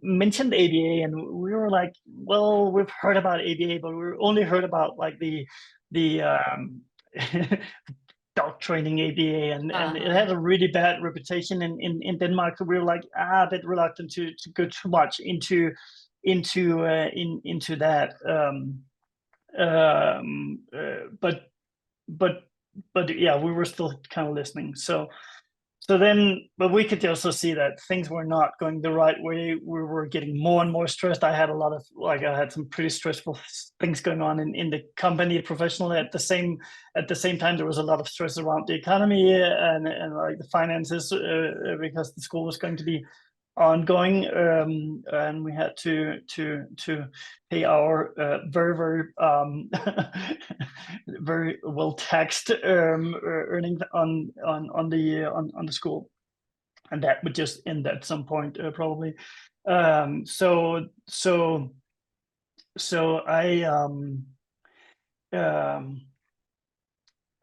mentioned ABA, and we were like, well, we've heard about ABA, but we only heard about like the dog training ABA, and it had a really bad reputation in Denmark. So we were like a bit reluctant to go too much into that. But yeah, we were still kind of listening. So then, but we could also see that things were not going the right way. We were getting more and more stressed. I had I had some pretty stressful things going on in the company professionally. At the same time, there was a lot of stress around the economy and like the finances, because the school was going to be ongoing, and we had to pay our very, very very well taxed earnings on the school, and that would just end at some point, probably. So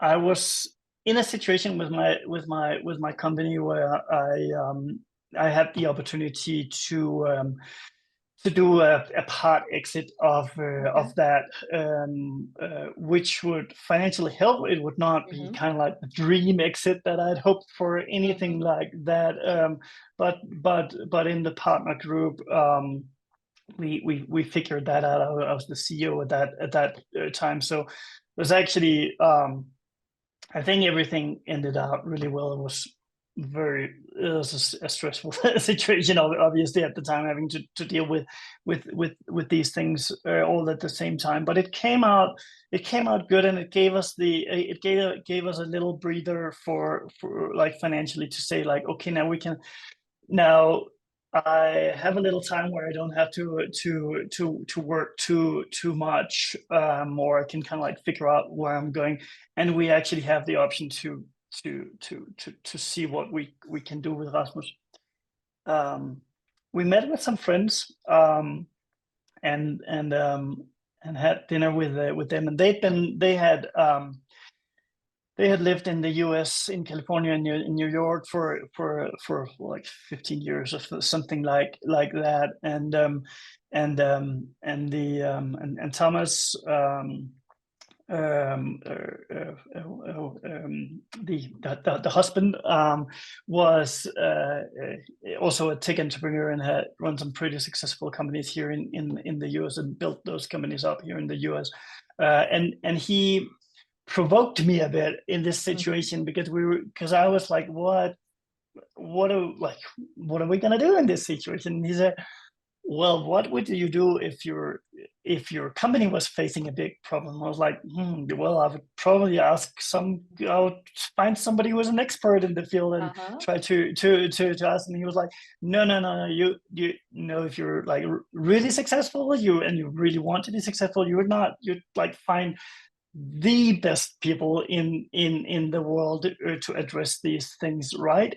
I was in a situation with my company where I had the opportunity to do a part exit of that, which would financially help. It would not be kind of like the dream exit that I'd hoped for, anything like that. But in the partner group, we figured that out. I was the CEO at that time, so it was actually I think everything ended out really well. It was a stressful situation, obviously, at the time, having to deal with these things all at the same time. But it came out good, and it gave us a little breather for like financially, to say like, okay, now I have a little time where I don't have to work too much, or I can kind of like figure out where I'm going, and we actually have the option to see what we can do with Rasmus. We met with some friends, and had dinner with them, and they had lived in the U.S., in California, and in New York for like 15 years or something like that. And Thomas the husband was also a tech entrepreneur and had run some pretty successful companies here in the US and built those companies up here in the US. And he provoked me a bit in this situation because I was like, what are we gonna do in this situation? And he said, well, what would you do if your company was facing a big problem? I was like, well, I would probably I would find somebody who was an expert in the field and try to ask. And he was like, no, you know, if you're like really successful, you really want to be successful, you'd like find the best people in the world to address these things, right?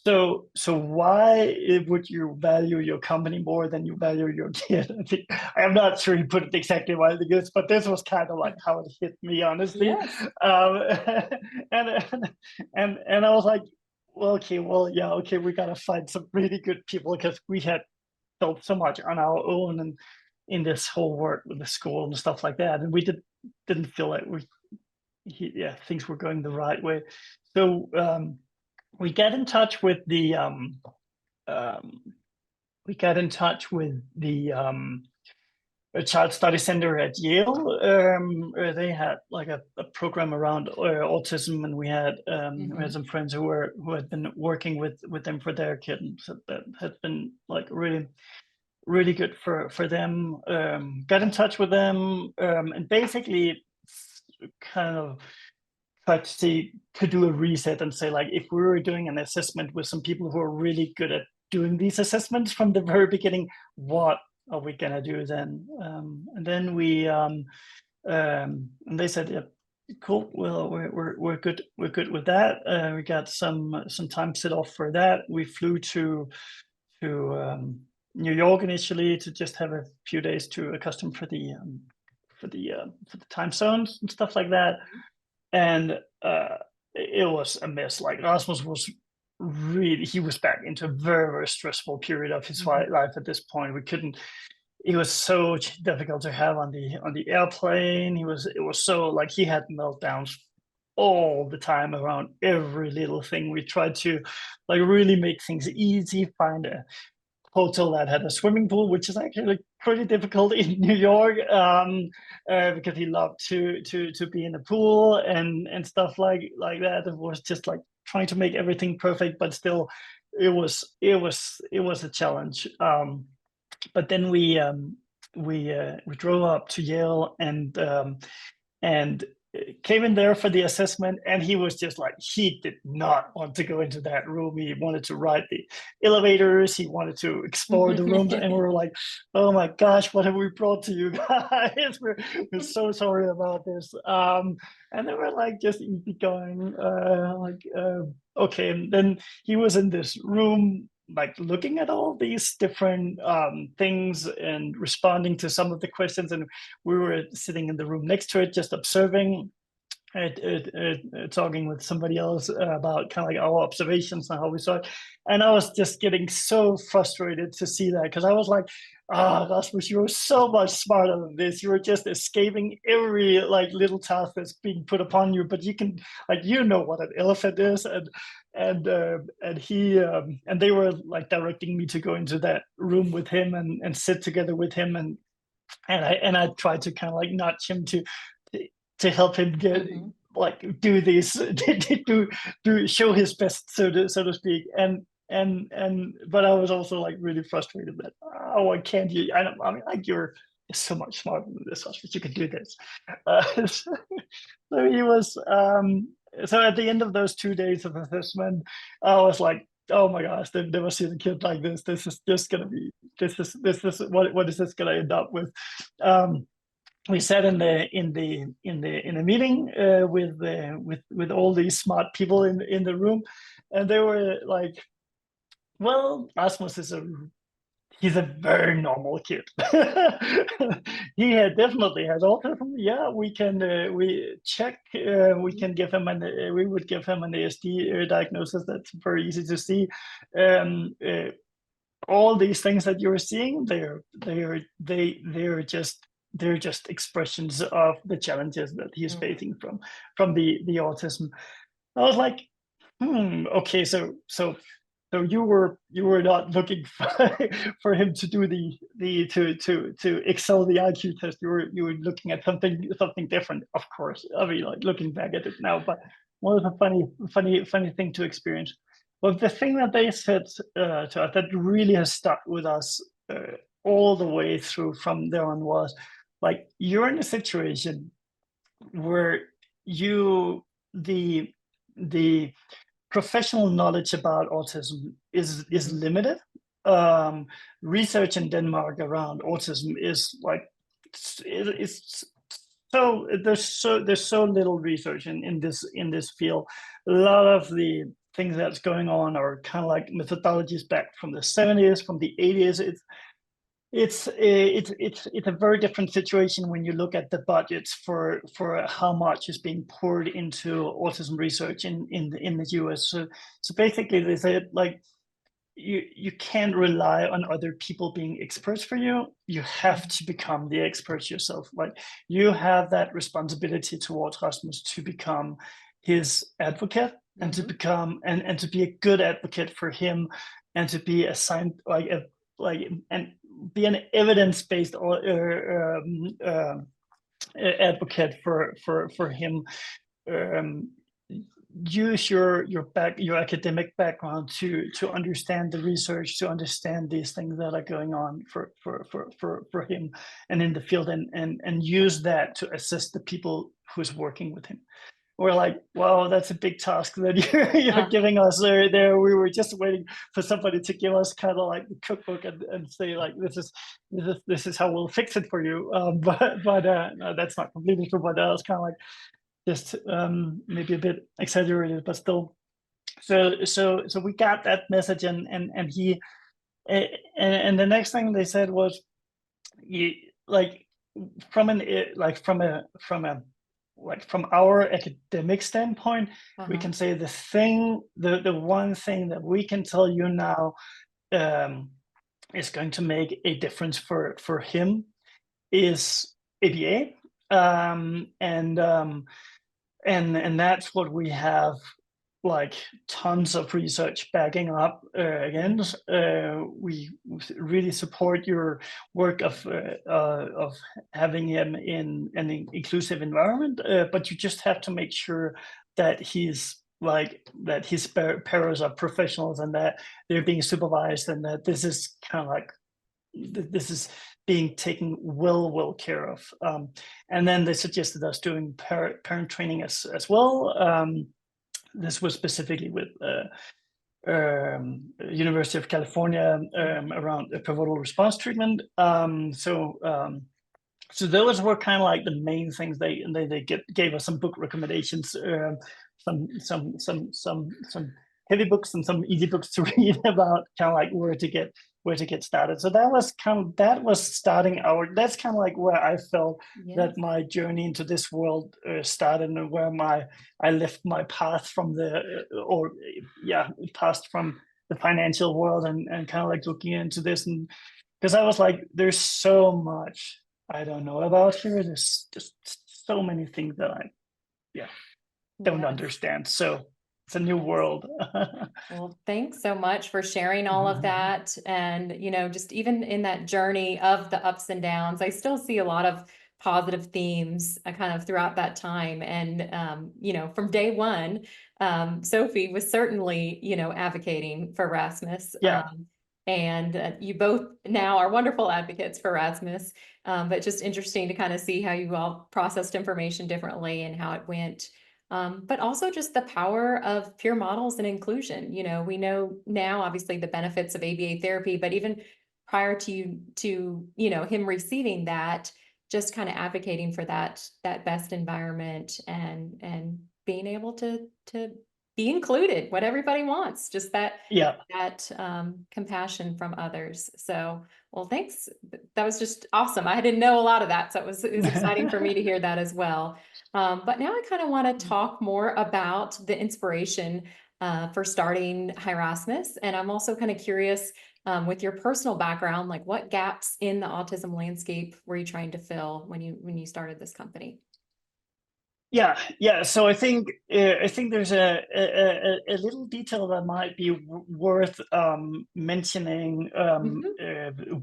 So why would you value your company more than you value your kid? I think, I'm not sure he put it exactly like this, but this was kind of like how it hit me, honestly. Yes. And I was like, well, okay, we gotta find some really good people because we had built so much on our own and in this whole work with the school and stuff like that, and we didn't feel like things were going the right way. So we got in touch with the a child study center at Yale. They had like a program around autism, and we had some friends who had been working with them for their kid, and so that had been like really good for them. Got in touch with them, and basically kind of tried to do a reset and say, like, if we were doing an assessment with some people who are really good at doing these assessments from the very beginning, what are we gonna do then? And then and they said, yeah, cool. Well, we're good. We're good with that. We got some time set off for that. We flew to New York initially to just have a few days to accustom for the time zones and stuff like that. And it was a mess. Like Rasmus was he was back into a very stressful period of his life at this point. It was so difficult to have on the airplane. It was so like he had meltdowns all the time around every little thing. We tried to like really make things easy, find a hotel that had a swimming pool, which is actually pretty difficult in New York, because he loved to be in the pool and stuff like that. It was just like trying to make everything perfect, but still, it was a challenge. But then we drove up to Yale and came in there for the assessment, and he was just like, he did not want to go into that room. He wanted to ride the elevators, he wanted to explore the rooms, and we were like, oh my gosh, what have we brought to you guys? We're so sorry about this. And they were like just easy going, okay. And then he was in this room like looking at all these different things and responding to some of the questions, and we were sitting in the room next to it just observing talking with somebody else about kind of like our observations and how we saw it. And I was just getting so frustrated to see that, because I was like, Rasmus, you were so much smarter than this. You were just escaping every like little task that's being put upon you, but you can, like, you know what an elephant is. And he and they were like directing me to go into that room with him and sit together with him, and I tried to kind of like nudge him to help him get like do this do show his best, so to speak. And but I was also like really frustrated that, why can't you? I mean, like, you're so much smarter than this, but you could do this. So he was so at the end of those 2 days of assessment, I was like, oh my gosh, they've never seen a kid like this. This is just gonna be this is what is this gonna end up with? We sat in a meeting with all these smart people in the room, and they were like, well, Rasmus he's a very normal kid. He definitely has autism. Yeah, we can we check. We can give him we would give him an ASD diagnosis. That's very easy to see. All these things that you're seeing, they're just they're just expressions of the challenges that he's facing from the autism. I was like, okay, so you were not looking for him to do to excel the IQ test. You were looking at something different, of course. I mean, like looking back at it now, but what was a funny thing to experience. Well, the thing that they said to us that really has stuck with us all the way through from there on was like, you're in a situation where you the professional knowledge about autism is limited. Research in Denmark around autism is like it's so there's so little research in this field. A lot of the things that's going on are kind of like methodologies back from the 70s, from the 80s. It's a very different situation when you look at the budgets for how much is being poured into autism research in the US. So basically they said like you can't rely on other people being experts for you. You have to become the experts yourself. Like you have that responsibility towards Rasmus to become his advocate and to become and to be a good advocate for him and to be assigned and be an evidence-based advocate for him. Use your academic background to understand the research, to understand these things that are going on for him and in the field, and use that to assist the people who's working with him. We're like, wow, that's a big task that you're giving us there. We were just waiting for somebody to give us kind of like the cookbook and say like, this is how we'll fix it for you. But no, that's not completely true. But that was kind of like just maybe a bit exaggerated, but still. So we got that message, and he and the next thing they said was, you like from our academic standpoint, we can say the one thing that we can tell you now is going to make a difference for him is ABA, and that's what we have like tons of research backing up against. We really support your work of having him in an inclusive environment, but you just have to make sure that his paras are professionals and that they're being supervised and that this is kind of like this is being taken well care of. And then they suggested us doing parent training as well. This was specifically with University of California around pivotal response treatment. So those were kind of like the main things. They gave us some book recommendations, some heavy books and some easy books to read about kind of like where to get started. So that's kind of like where I felt that my journey into this world started, and where I left my path from passed from the financial world and kind of like looking into this, and because I was like, there's so much I don't know about here. There's just so many things that I don't understand. So it's a new world. Well, thanks so much for sharing all of that. And, just even in that journey of the ups and downs, I still see a lot of positive themes kind of throughout that time. And, from day one, Sophie was certainly, advocating for Rasmus. Yeah. And you both now are wonderful advocates for Rasmus. But just interesting to kind of see how you all processed information differently and how it went. But also just the power of peer models and inclusion. We know now, obviously, the benefits of ABA therapy, but even prior to him receiving that, just kind of advocating for that best environment and being able to be included, what everybody wants, just that compassion from others. So, well, thanks. That was just awesome. I didn't know a lot of that, so it was exciting for me to hear that as well. But now I kind of want to talk more about the inspiration for starting Hi Rasmus. And I'm also kind of curious, with your personal background, like what gaps in the autism landscape were you trying to fill when you started this company? Yeah. So I think there's a little detail that might be worth mentioning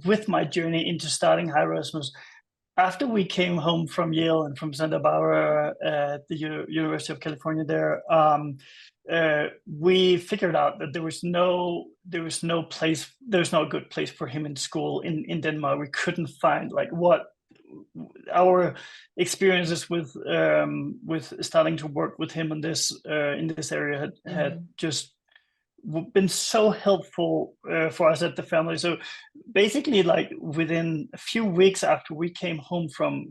with my journey into starting Hi Rasmus. After we came home from Yale and from Santa Barbara at the University of California there, we figured out that there's no good place for him in school in Denmark. We couldn't find like what our experiences with starting to work with him in this area had just been so helpful for us at the family. So basically, like within a few weeks after we came home from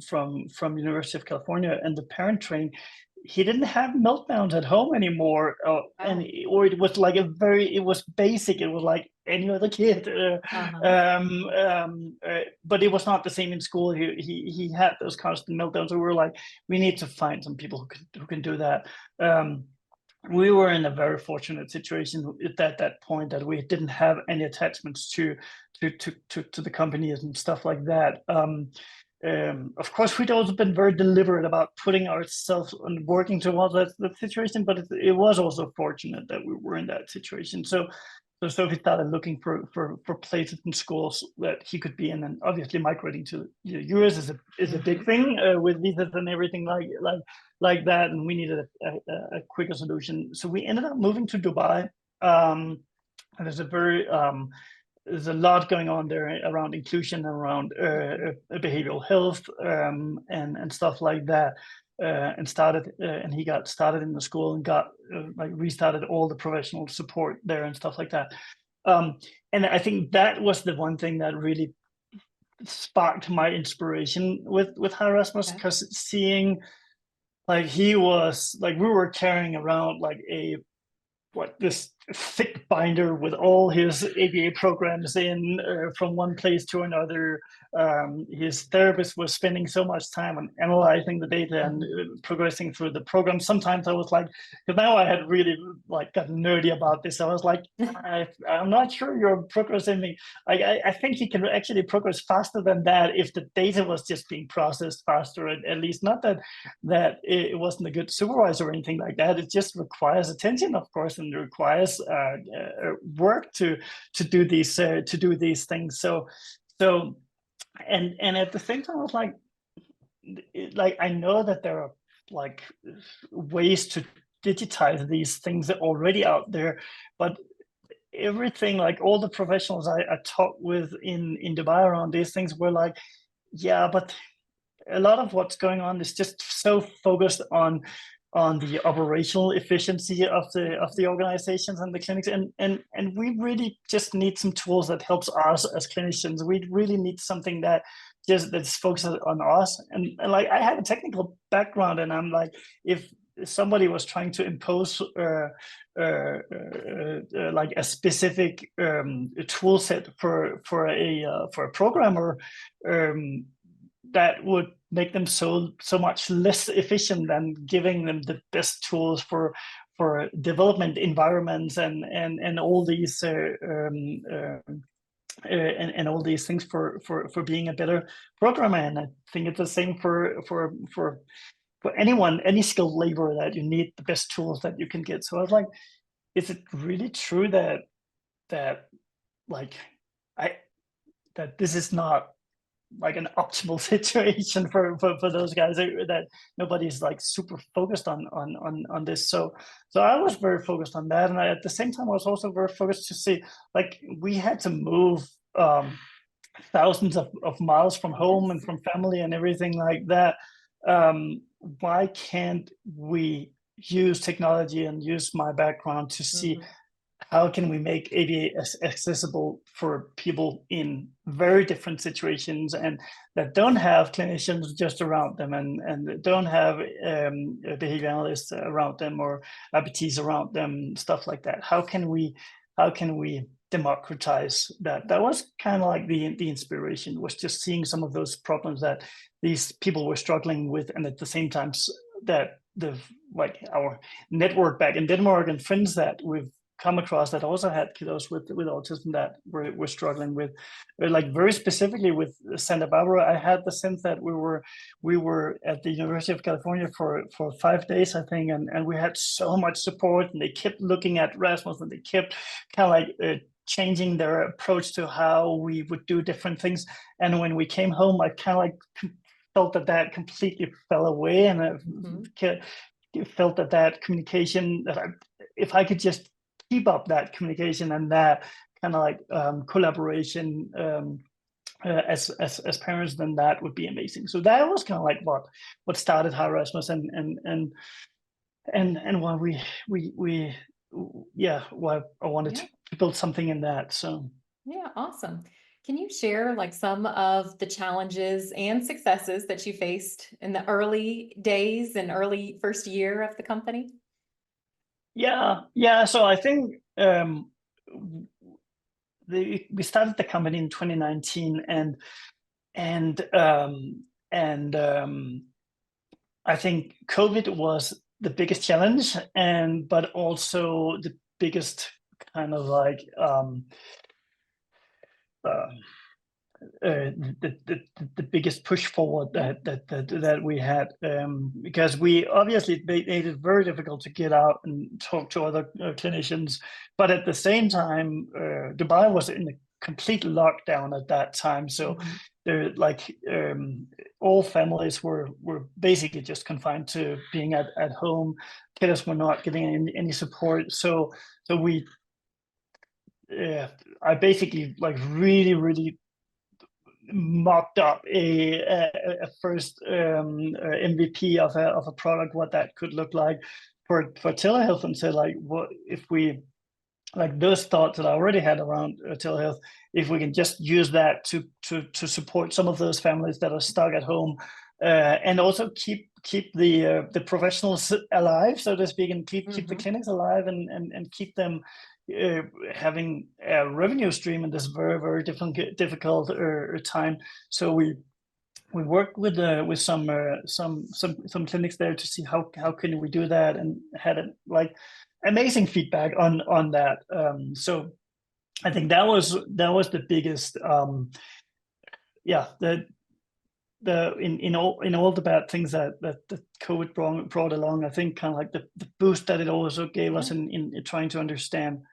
University of California and the parent training, he didn't have meltdowns at home anymore, or it was like it was basic. It was like any other kid, but it was not the same in school. He had those constant meltdowns. So we were like, we need to find some people who can do that. We were in a very fortunate situation at that point that we didn't have any attachments to the company and stuff like that. Of course, we'd also been very deliberate about putting ourselves and working towards that situation, but it was also fortunate that we were in that situation. So Sophie started looking for places in schools that he could be in, and obviously migrating to the US is a big thing with visas and everything like that, and we needed a quicker solution. So we ended up moving to Dubai. And there's a lot going on there around inclusion, around behavioral health, and stuff like that. And he got started in the school and got restarted all the professional support there and stuff like that. And I think that was the one thing that really sparked my inspiration with Hi Rasmus, because seeing like he was like, we were carrying around like this thick binder with all his ABA programs in from one place to another. His therapist was spending so much time on analyzing the data and progressing through the program. Sometimes I was like, because now I had really like gotten nerdy about this. I was like, I'm not sure you're progressing. I think he can actually progress faster than that if the data was just being processed faster. At least not that it wasn't a good supervisor or anything like that. It just requires attention, of course, and it requires work to do these things. So and at the same time, I was like I know that there are like ways to digitize these things that are already out there, but everything, like all the professionals I talked with in Dubai around these things were like, yeah, but a lot of what's going on is just so focused on the operational efficiency of the organizations and the clinics, and we really just need some tools that helps us as clinicians. We really need something that's focused on us, and like I have a technical background, and I'm like, if somebody was trying to impose like a specific tool set for a programmer, that would make them so much less efficient than giving them the best tools for development environments and all these and all these things for being a better programmer. And I think it's the same for anyone, any skilled labor, that you need the best tools that you can get. So I was like, is it really true that like that this is not like an optimal situation for those guys, that nobody's like super focused on this. So I was very focused on that, and at the same time I was also very focused to see, like, we had to move thousands of miles from home and from family and everything like that. Why can't we use technology and use my background to see how can we make ABA accessible for people in very different situations, and that don't have clinicians just around them, and don't have behavior analysts around them or RPTs around them, stuff like that. How can we democratize that? That was kind of like the inspiration, was just seeing some of those problems that these people were struggling with, and at the same time that like our network back in Denmark and friends that we've come across that also had kiddos with autism that were struggling with, like very specifically with Santa Barbara. I had the sense that we were at the University of California for 5 days, I think, and we had so much support, and they kept looking at Rasmus, and they kept kind of like changing their approach to how we would do different things. And when we came home, I kind of like felt that completely fell away, and I felt that communication, if I could just keep up that communication and that kind of like collaboration as parents, then that would be amazing. So that was kind of like what started Hi Rasmus, and why why I wanted to build something in that. So yeah, awesome. Can you share like some of the challenges and successes that you faced in the early days and early first year of the company? Yeah. So I think we started the company in 2019, and I think COVID was the biggest challenge, but also the biggest kind of like the biggest push forward that we had, because we obviously made it very difficult to get out and talk to other clinicians, but at the same time, Dubai was in a complete lockdown at that time, so there like all families were basically just confined to being at home. Kids were not getting any support, so we I basically like really mocked up a first MVP of a product, what that could look like for telehealth, and said like, what if we, like those thoughts that I already had around telehealth, if we can just use that to support some of those families that are stuck at home, and also keep the professionals alive, so to speak, and keep the clinics alive, and keep them having a revenue stream in this very difficult time. So we worked with some clinics there to see how can we do that, and had like amazing feedback on that. So I think that was the biggest in all the bad things that COVID brought along. I think kind of like the boost that it also gave us in trying to understand,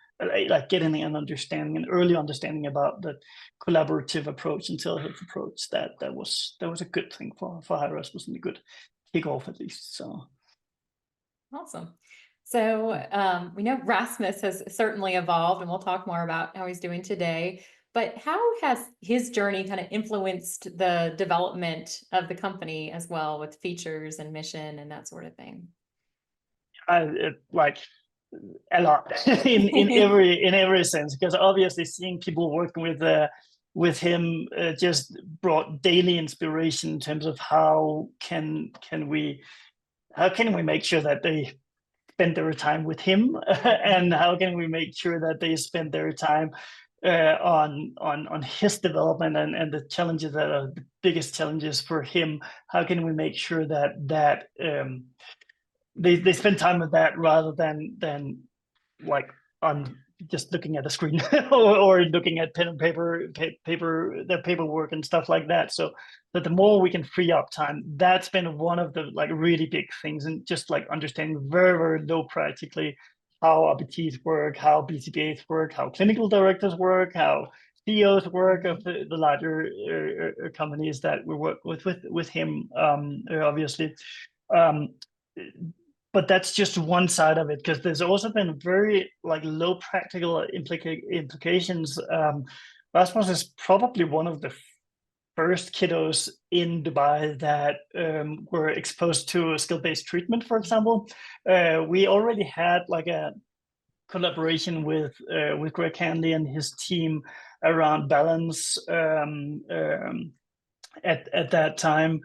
like getting an understanding, an early understanding about the collaborative approach and telehealth approach. That was a good thing for Hi Rasmus, and a good kickoff at least. So awesome. So we know Rasmus has certainly evolved, and we'll talk more about how he's doing today. But how has his journey kind of influenced the development of the company as well, with features and mission and that sort of thing? Like a lot in every sense, because obviously seeing people working with him just brought daily inspiration in terms of how can we make sure that they spend their time with him, and how can we make sure that they spend their time on his development, and the challenges that are the biggest challenges for him. How can we make sure that they spend time with that, rather than like on just looking at a screen or looking at pen and paper, the paperwork and stuff like that. So that the more we can free up time, that's been one of the like really big things, and just like understanding very low practically how RPTs work, how BCBAs work, how clinical directors work, how CEOs work of the larger companies that we work with him, obviously. Um, but that's just one side of it, because there's also been very like low practical implications. Rasmus is probably one of the first kiddos in Dubai that were exposed to skill-based treatment, for example. We already had like a collaboration with Greg Hanley and his team around balance at that time,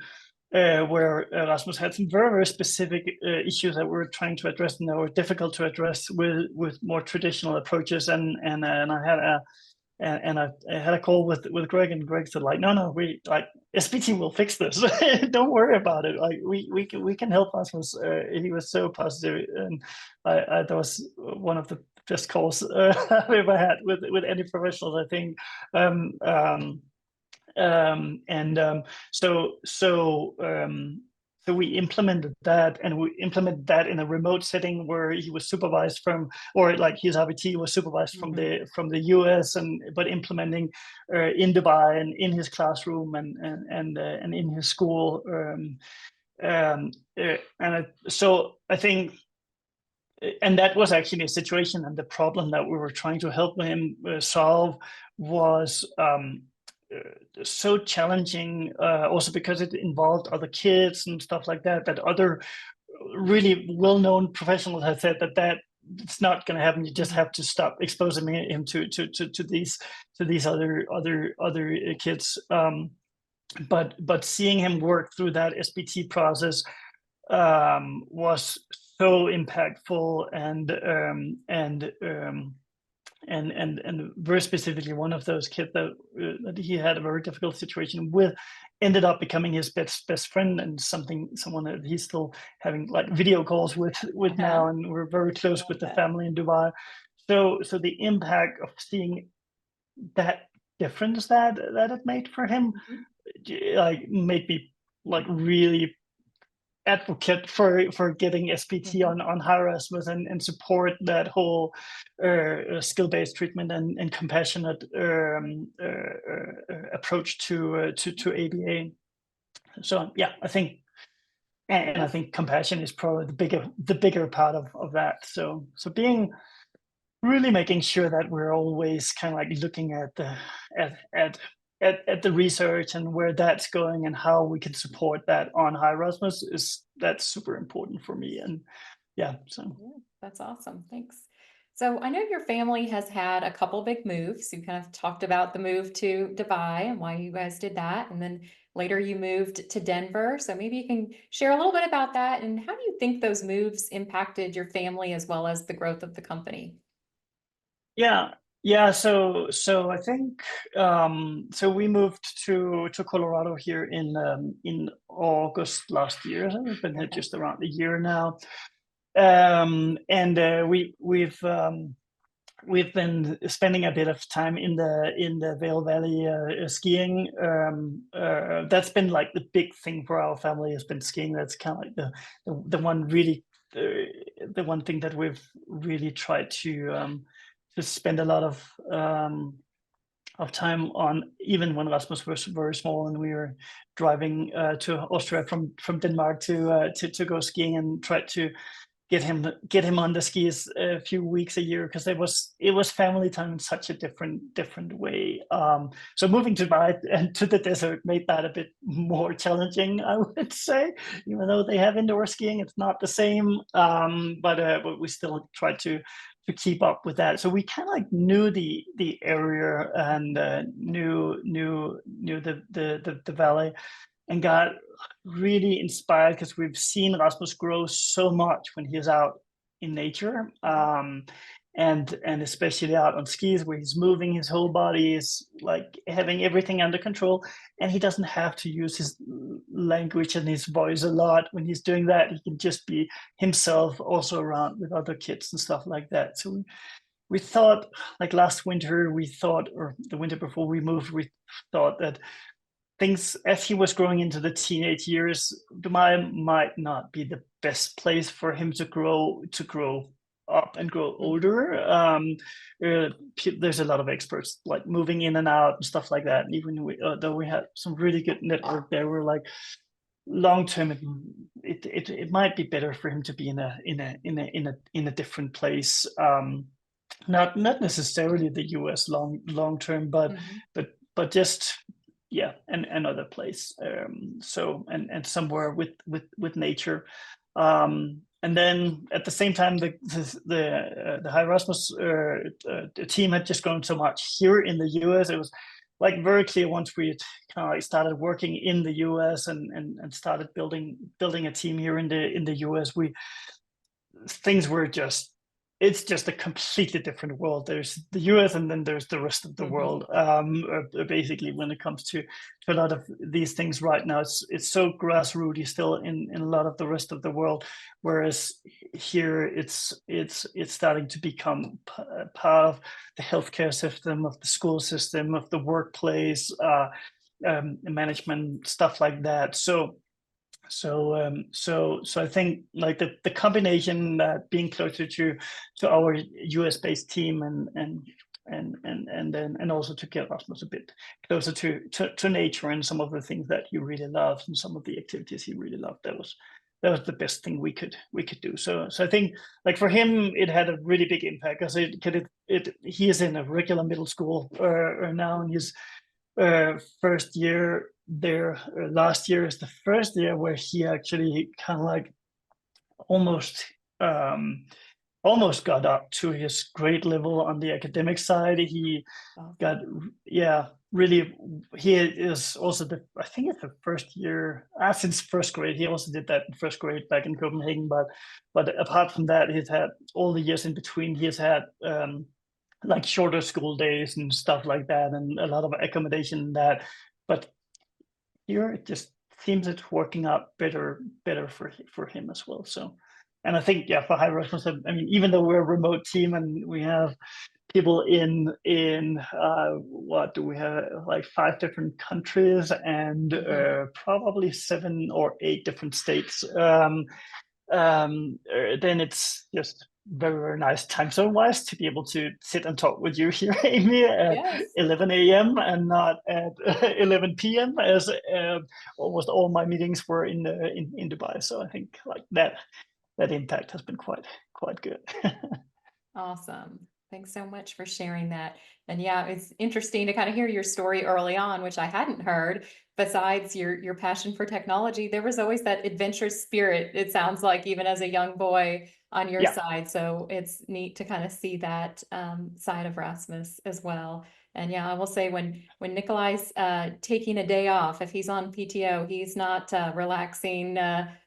where Rasmus had some very specific issues that we were trying to address, and that were difficult to address with more traditional approaches. And I had and I had a call with Greg, and Greg said like, no, we like SBT will fix this. Don't worry about it. Like we can help Rasmus. He was so positive, and that was one of the best calls I've ever had with any professionals, I think. So we implemented that, and we implemented that in a remote setting where he was supervised from, or like his RBT was supervised from the US, and but implementing in Dubai and in his classroom and in his school. So I think, and that was actually a situation, and the problem that we were trying to help him solve was so challenging, also because it involved other kids and stuff like that, that other really well-known professionals have said that it's not going to happen. You just have to stop exposing him to these other kids. But seeing him work through that SBT process was so impactful, and very specifically, one of those kids that he had a very difficult situation with ended up becoming his best friend, and someone that he's still having like video calls with now, and we're very close with the family in Dubai. So the impact of seeing that difference that it made for him, like made me like really advocate for getting SBT on Hi Rasmus, and support that whole skill-based treatment and compassionate approach to ABA. So yeah, I think, and I think compassion is probably the bigger part of that. So being really making sure that we're always kind of like looking at the research and where that's going and how we can support that on Hi Rasmus, that's super important for me. And yeah, that's awesome. Thanks. So I know your family has had a couple big moves. You kind of talked about the move to Dubai and why you guys did that, and then later you moved to Denver. So maybe you can share a little bit about that, and how do you think those moves impacted your family as well as the growth of the company? Yeah. So I think, so we moved to Colorado here in August last year. So we've been here just around a year now, and we've been spending a bit of time in the Vail Valley skiing. That's been like the big thing for our family, has been skiing. That's kind of like the one really the one thing that we've really tried to spend a lot of time on, even when Rasmus was very small and we were driving to Austria from Denmark to go skiing, and tried to get him on the skis a few weeks a year, because it was family time in such a different way. So moving to Dubai and to the desert made that a bit more challenging, I would say. Even though they have indoor skiing, it's not the same. But we still try to keep up with that. So we kind of like knew the area, and knew the valley, and got really inspired because we've seen Rasmus grow so much when he's out in nature, and especially out on skis, where he's moving his whole body, is like having everything under control, and he doesn't have to use his language and his voice a lot. When he's doing that, he can just be himself, also around with other kids and stuff like that. So we thought, like last winter, or the winter before we moved, we thought that things, as he was growing into the teenage years, Dubai might not be the best place for him to grow up and grow older. There's a lot of experts like moving in and out and stuff like that. And even though we had some really good network there, we're like, long term, it might be better for him to be in a different place. Not necessarily the US long term, but just another place. So and somewhere with nature. And then at the same time, the Hi Rasmus team had just grown so much here in the US. It was like very clear, once we kind of like started working in the US and started building a team here in the US, things were just it's just a completely different world. There's the US and then there's the rest of the world. Basically, when it comes to a lot of these things right now, it's so grassrooty still in a lot of the rest of the world. Whereas here, it's starting to become part of the healthcare system, of the school system, of the workplace, management, stuff like that. So I think like the combination, being closer to our US based team and also to get Rasmus a bit closer to nature and some of the things that he really loves and some of the activities he really loved. That was the best thing we could do. So I think like for him it had a really big impact because he is in a regular middle school now, and he's first year there. Last year is the first year where he actually kind of like almost almost got up to his grade level on the academic side. He got really. He is also I think it's the first year since first grade. He also did that in first grade back in Copenhagen, but apart from that, he's had all the years in between. He's had like shorter school days and stuff like that, and a lot of accommodation in that. But here it just seems it's working out better for him as well. So, and I think for Hi Rasmus, I mean, even though we're a remote team and we have people in what do we have, like 5 different countries and probably 7 or 8 different states, then it's just very nice time zone wise to be able to sit and talk with you here, Amy, at Yes. 11 a.m. and not at 11 p.m. as almost all my meetings were in Dubai. So I think like that impact has been quite good. Awesome. Thanks so much for sharing that. And yeah, it's interesting to kind of hear your story early on, which I hadn't heard. Besides your passion for technology, there was always that adventurous spirit, it sounds like, even as a young boy on your Yeah. side. So it's neat to kind of see that side of Rasmus as well. And yeah, I will say when Nikolaj's taking a day off, if he's on PTO, he's not relaxing,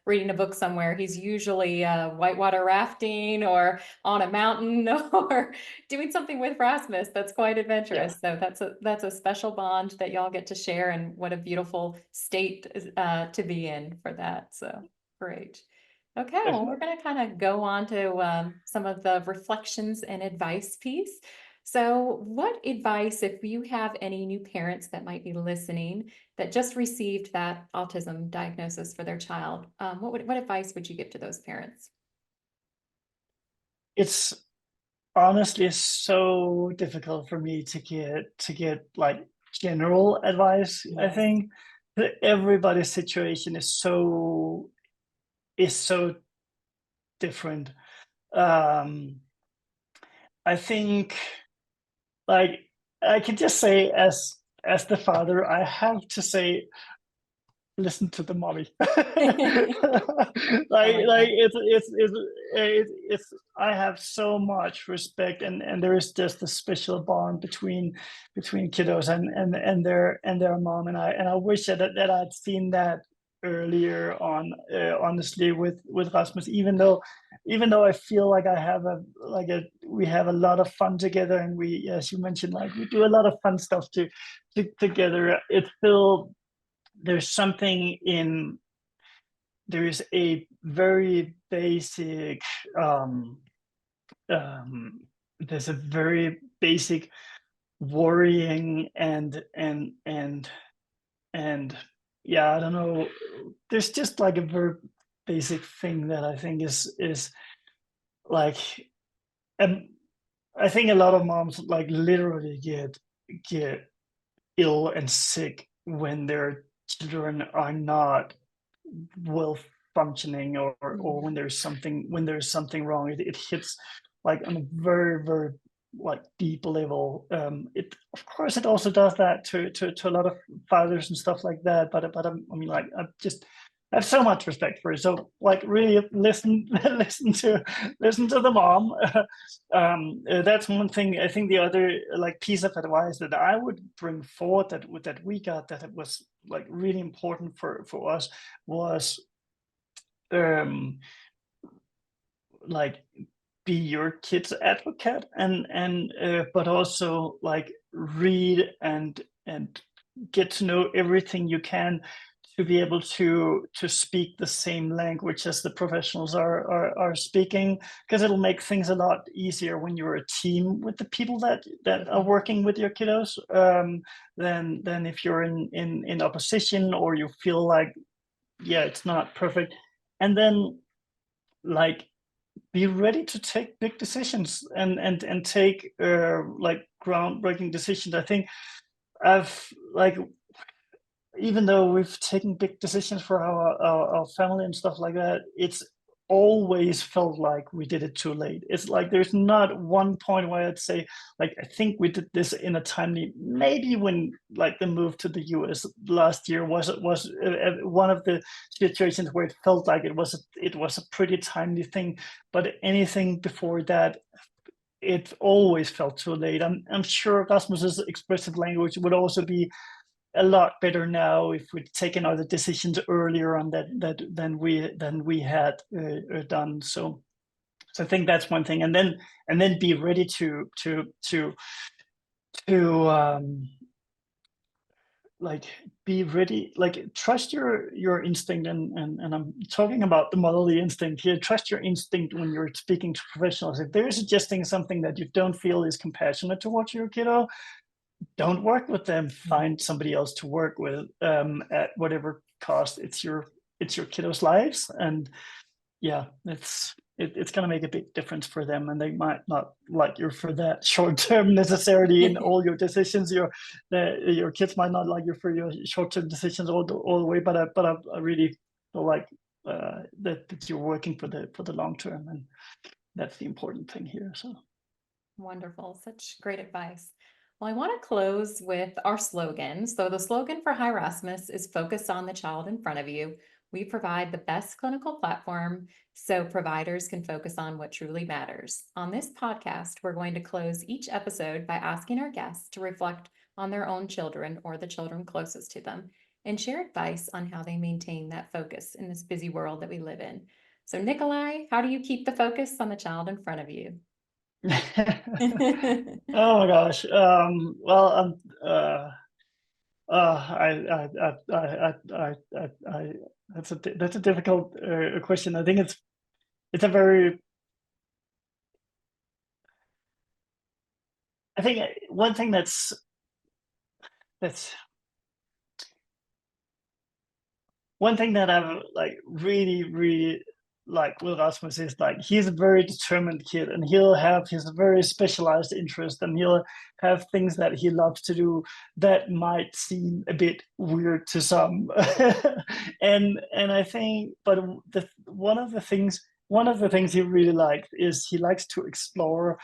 reading a book somewhere. He's usually whitewater rafting or on a mountain or doing something with Rasmus that's quite adventurous. So that's a special bond that y'all get to share, and what a beautiful state to be in for that. So great. Okay, well, we're going to kind of go on to some of the reflections and advice piece. So what advice, if you have any new parents that might be listening that just received that autism diagnosis for their child, what advice would you give to those parents? It's honestly so difficult for me to get like general advice. I Yes. think that everybody's situation is so different. I think like I can just say as the father, I have to say listen to the mommy. I like like that. it's I have so much respect, and there is just a special bond between kiddos and their mom, and I wish that I'd seen that earlier on, honestly, with Rasmus, even though I feel like I have we have a lot of fun together, and we, as you mentioned, like we do a lot of fun stuff together. It's still, there's something in, there is a very basic there's a very basic worrying and yeah, I don't know, there's just like a very basic thing that I think is like, and I think a lot of moms like literally get ill and sick when their children are not well functioning, or when there's something wrong. It hits like on a very like deep level. It, of course, it also does that to a lot of fathers and stuff like that, but I mean, like, I have so much respect for it. So like really listen listen to the mom. That's one thing. I think the other like piece of advice that I would bring forward that we got, that it was like really important for us, was like be your kid's advocate, and but also like read and get to know everything you can to be able to speak the same language as the professionals are speaking, because it'll make things a lot easier when you're a team with the people that are working with your kiddos, than if you're in opposition, or you feel like, yeah, it's not perfect. And then like be ready to take big decisions, and take like groundbreaking decisions. I think I've like, even though we've taken big decisions for our family and stuff like that, it's always felt like we did it too late. It's like there's not one point where I'd say, like, I think we did this in a timely. Maybe when like the move to the US last year was one of the situations where it felt like it was a pretty timely thing. But anything before that, it always felt too late. I'm sure Rasmus's expressive language would also be a lot better now if we'd taken other decisions earlier on than we had done. So I think that's one thing, and then be ready to like be ready, like trust your instinct, and I'm talking about the motherly instinct here. Trust your instinct when you're speaking to professionals. If they're suggesting something that you don't feel is compassionate towards your kiddo, don't work with them. Find somebody else to work with, at whatever cost. It's your kiddos' lives, and yeah, it's going to make a big difference for them, and they might not like you for that short term necessarily in all your decisions. Your kids might not like you for your short term decisions all the way, but I really feel like that you're working for the long term, and that's the important thing here. So Wonderful. Such great advice. Well, I want to close with our slogan. So the slogan for Hi Rasmus is focus on the child in front of you. We provide the best clinical platform so providers can focus on what truly matters. On this podcast, we're going to close each episode by asking our guests to reflect on their own children or the children closest to them and share advice on how they maintain that focus in this busy world that we live in. So, Nikolaj, how do you keep the focus on the child in front of you? oh my gosh. Well, I that's a difficult question. I think it's a very. I think one thing that's one thing that I've like really like with Rasmus is like he's a very determined kid, and he'll have his very specialized interest, and he'll have things that he loves to do that might seem a bit weird to some. And I think, but one of the things he really likes is he likes to explore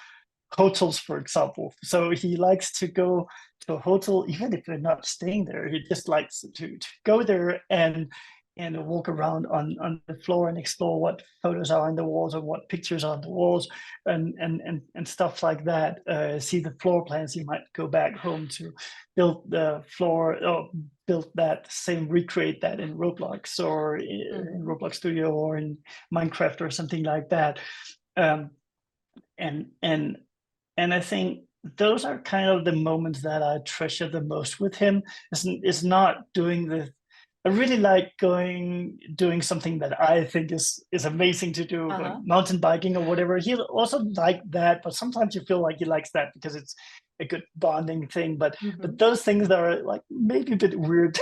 hotels, for example. So he likes to go to a hotel, even if they're not staying there. He just likes to go there and walk around on the floor and explore what photos are on the walls or what pictures are on the walls, and stuff like that. See the floor plans. He might go back home to build the floor, or build that same, recreate that in Roblox, or in Roblox Studio, or in Minecraft or something like that. Um, and and and I think those are kind of the moments that I treasure the most with him. Is not doing the. I really like doing something that I think is amazing to do, going mountain biking or whatever. He also like that, but sometimes you feel like he likes that because it's a good bonding thing. But those things that are like maybe a bit weird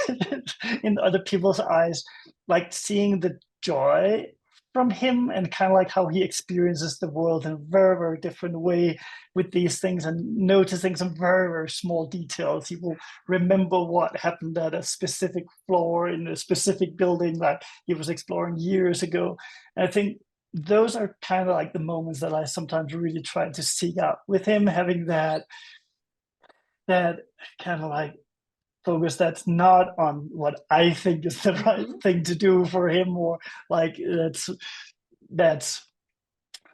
in other people's eyes, like seeing the joy from him, and kind of like how he experiences the world in a very different way with these things, and noticing some very small details. He will remember what happened at a specific floor in a specific building that he was exploring years ago. And I think those are kind of like the moments that I sometimes really try to seek out with him, having that kind of like focus that's not on what I think is the right thing to do for him, or like that's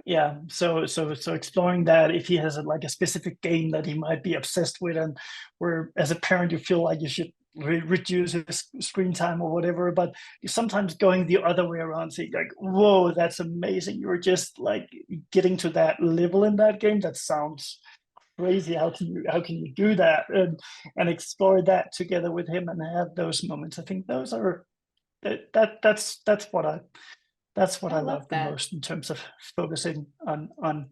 yeah. So exploring that, if he has like a specific game that he might be obsessed with, and where as a parent you feel like you should reduce his screen time or whatever, but sometimes going the other way around, saying like, whoa, that's amazing, you're just like getting to that level in that game, that sounds crazy, how can you do that, and explore that together with him and have those moments. I think those are that's what I I love love the that. most, in terms of focusing on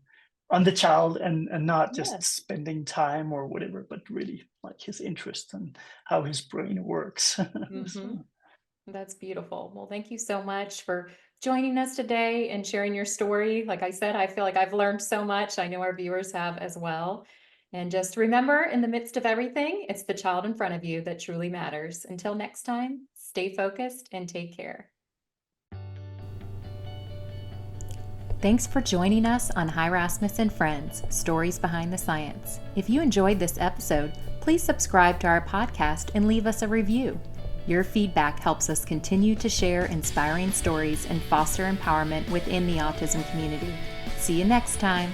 the child, and not just Yes. spending time or whatever, but really like his interest and how his brain works. Hmm. So, That's beautiful. Well, thank you so much for joining us today and sharing your story. Like I said, I feel like I've learned so much. I know our viewers have as well. And just remember, in the midst of everything, it's the child in front of you that truly matters. Until next time, stay focused and take care. Thanks for joining us on Hi Rasmus and Friends, Stories Behind the Science. If you enjoyed this episode, please subscribe to our podcast and leave us a review. Your feedback helps us continue to share inspiring stories and foster empowerment within the autism community. See you next time.